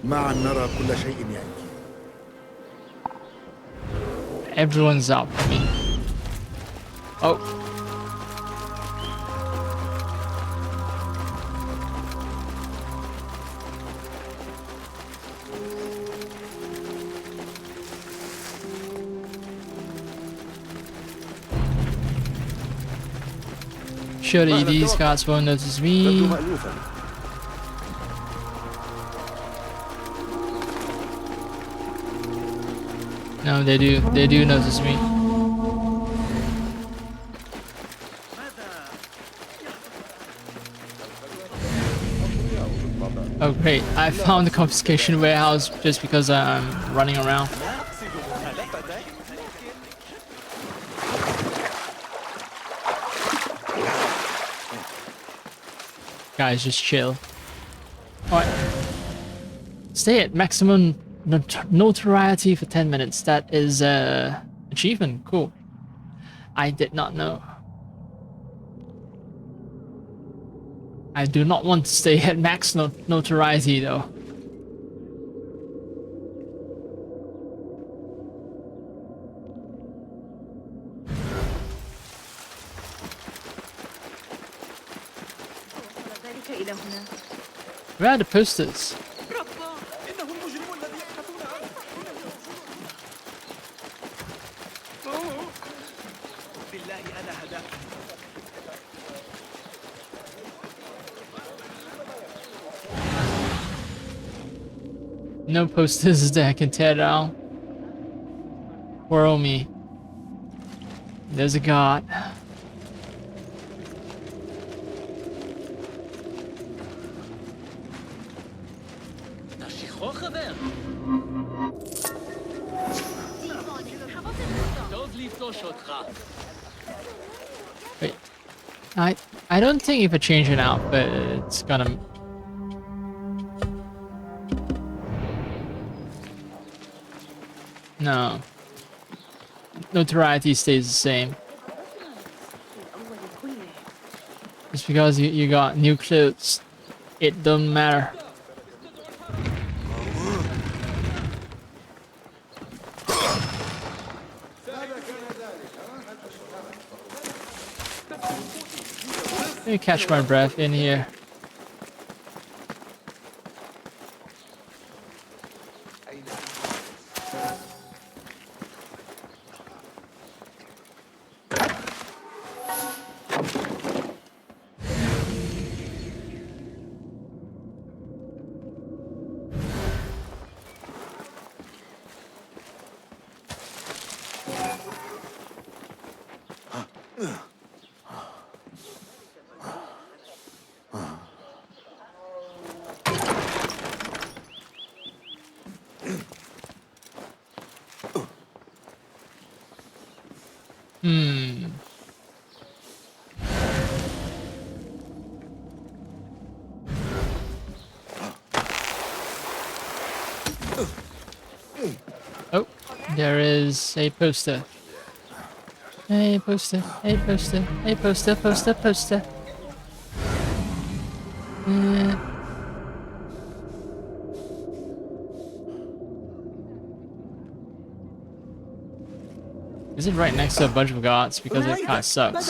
معا نرى كل شيء يأتي. Everyone's out for me. Oh. Surely these guards won't notice me. No, they do. They do notice me. Oh great, I found the confiscation warehouse just because I'm running around. Guys, just chill. Alright. Stay at maximum notoriety for 10 minutes. That is achievement. Cool. I did not know. I do not want to stay at max notoriety though. Where are the posters? No posters that I can tear down. Whirl me. There's a god. Wait. I don't think if I change an outfit it's gonna. No. Notoriety stays the same. Just because you got new clothes, it don't matter. Let me catch my breath in here. Oh, there is a poster. A poster, a poster, a poster, poster. Is it right next to a bunch of gods? Because it kind of sucks.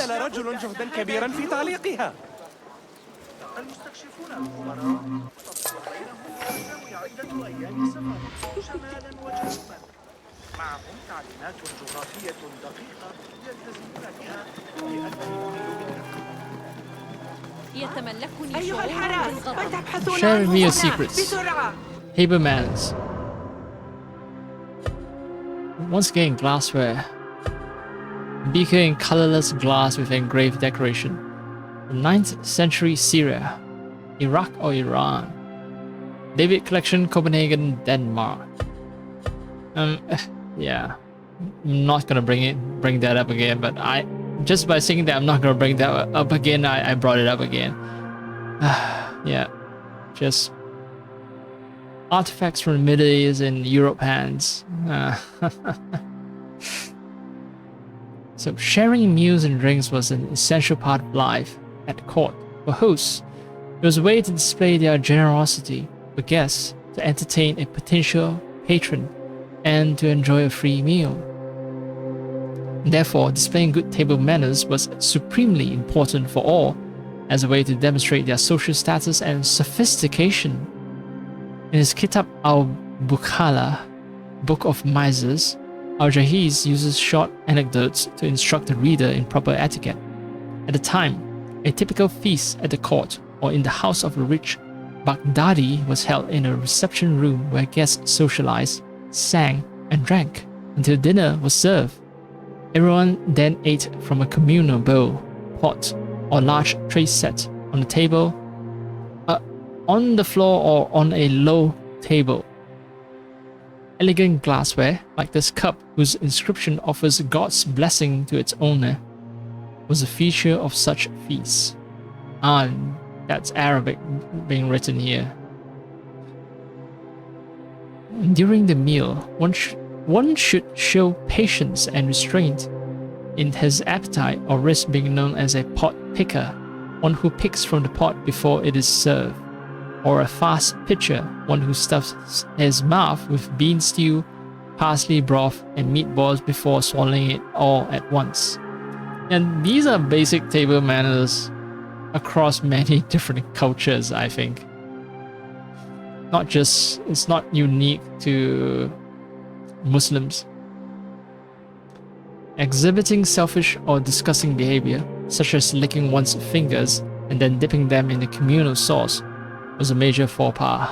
Share me your secrets. Paper manners. Once again, glassware. Beaker in colorless glass with engraved decoration. From 9th century Syria, Iraq or Iran. David Collection, Copenhagen, Denmark. Yeah. I'm not gonna bring that up again, but just by saying that I'm not gonna bring that up again, I brought it up again. Yeah. Just artifacts from the Middle East and Europe hands. So sharing meals and drinks was an essential part of life at court for hosts. It was a way to display their generosity for guests to entertain a potential patron, and to enjoy a free meal. Therefore, displaying good table manners was supremely important for all, as a way to demonstrate their social status and sophistication. In his Kitab al-Bukhala, Book of Misers, Al-Jahiz uses short anecdotes to instruct the reader in proper etiquette. At the time, a typical feast at the court or in the house of a rich Baghdadi was held in a reception room where guests socialized, sang, and drank until dinner was served. Everyone then ate from a communal bowl, pot, or large tray set on the table, on the floor, or on a low table. Elegant glassware, like this cup whose inscription offers God's blessing to its owner, was a feature of such feasts. That's Arabic being written here. During the meal, one should show patience and restraint in his appetite, or risk being known as a pot picker, one who picks from the pot before it is served, or a fast pitcher, one who stuffs his mouth with bean stew, parsley broth, and meatballs before swallowing it all at once. And these are basic table manners across many different cultures, I think. It's not unique to Muslims. Exhibiting selfish or disgusting behavior, such as licking one's fingers and then dipping them in the communal sauce, was a major faux pas.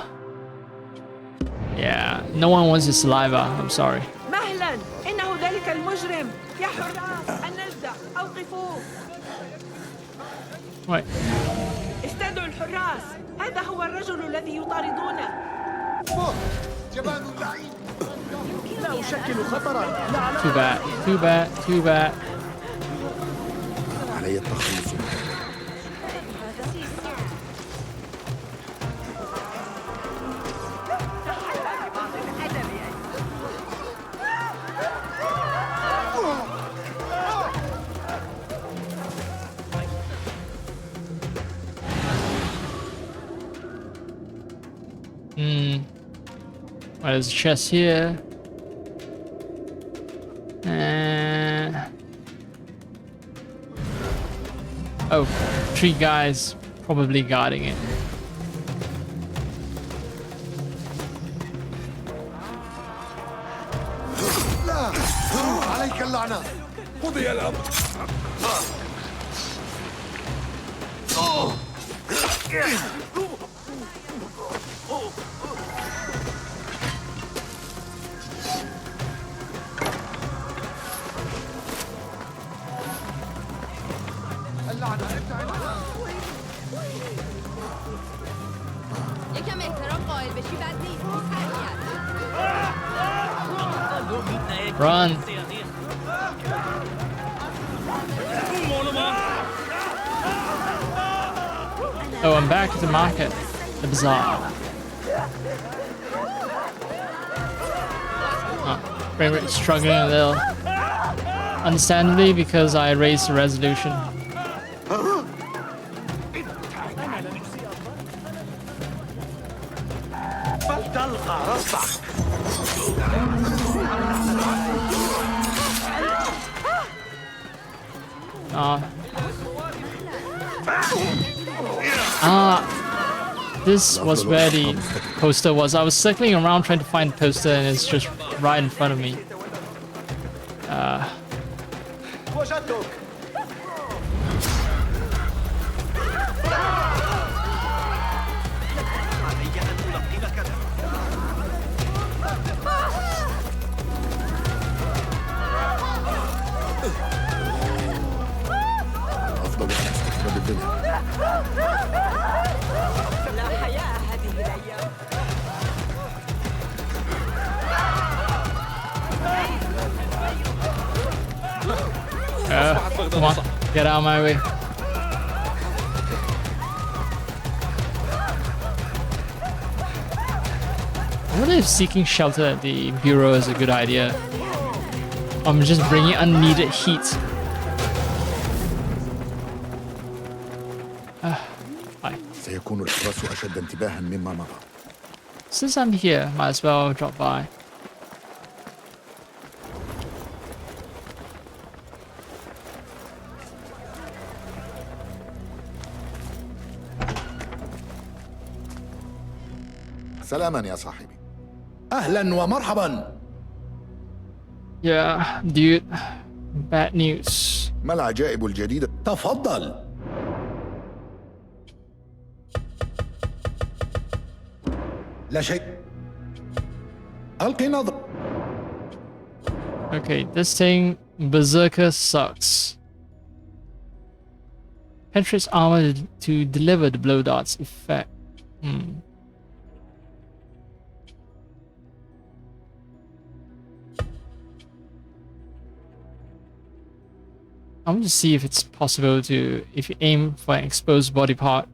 Yeah, no one wants his saliva, I'm sorry. مهلا إنه ذلك المجرم يا حراس النجدة أوقفوه. Right. استدعوا الحراس هذا هو الرجل الذي يطاردونه. جبان اللعين لا أشكل خطرا. Too bad. علي التخلص. Well, there's a chest here. Oh, 3 guys probably guarding it. لا عليك اللعنة. قضي الأمر. Run. Oh, I'm back at the market. The bazaar. Oh, frame rate struggling a little. Understandably, because I raised the resolution. This was where the poster was. I was circling around trying to find the poster and it's just right in front of me. Come on, get out of my way. I wonder if seeking shelter at the bureau is a good idea. I'm just bringing unneeded heat. Hi. سيكون الحراس أشد انتباها مما مضى. Since I'm here, might as well drop by. سلاما يا صاحبي. أهلا ومرحبا. Yeah, dude. Bad news. ما العجائب الجديدة؟ تفضل. لا شيء. ألقي نظر. Okay, this thing, Berserker sucks. Penetrates armor to deliver the blow dart's effect. I want to see if it's possible to, if you aim for an exposed body part,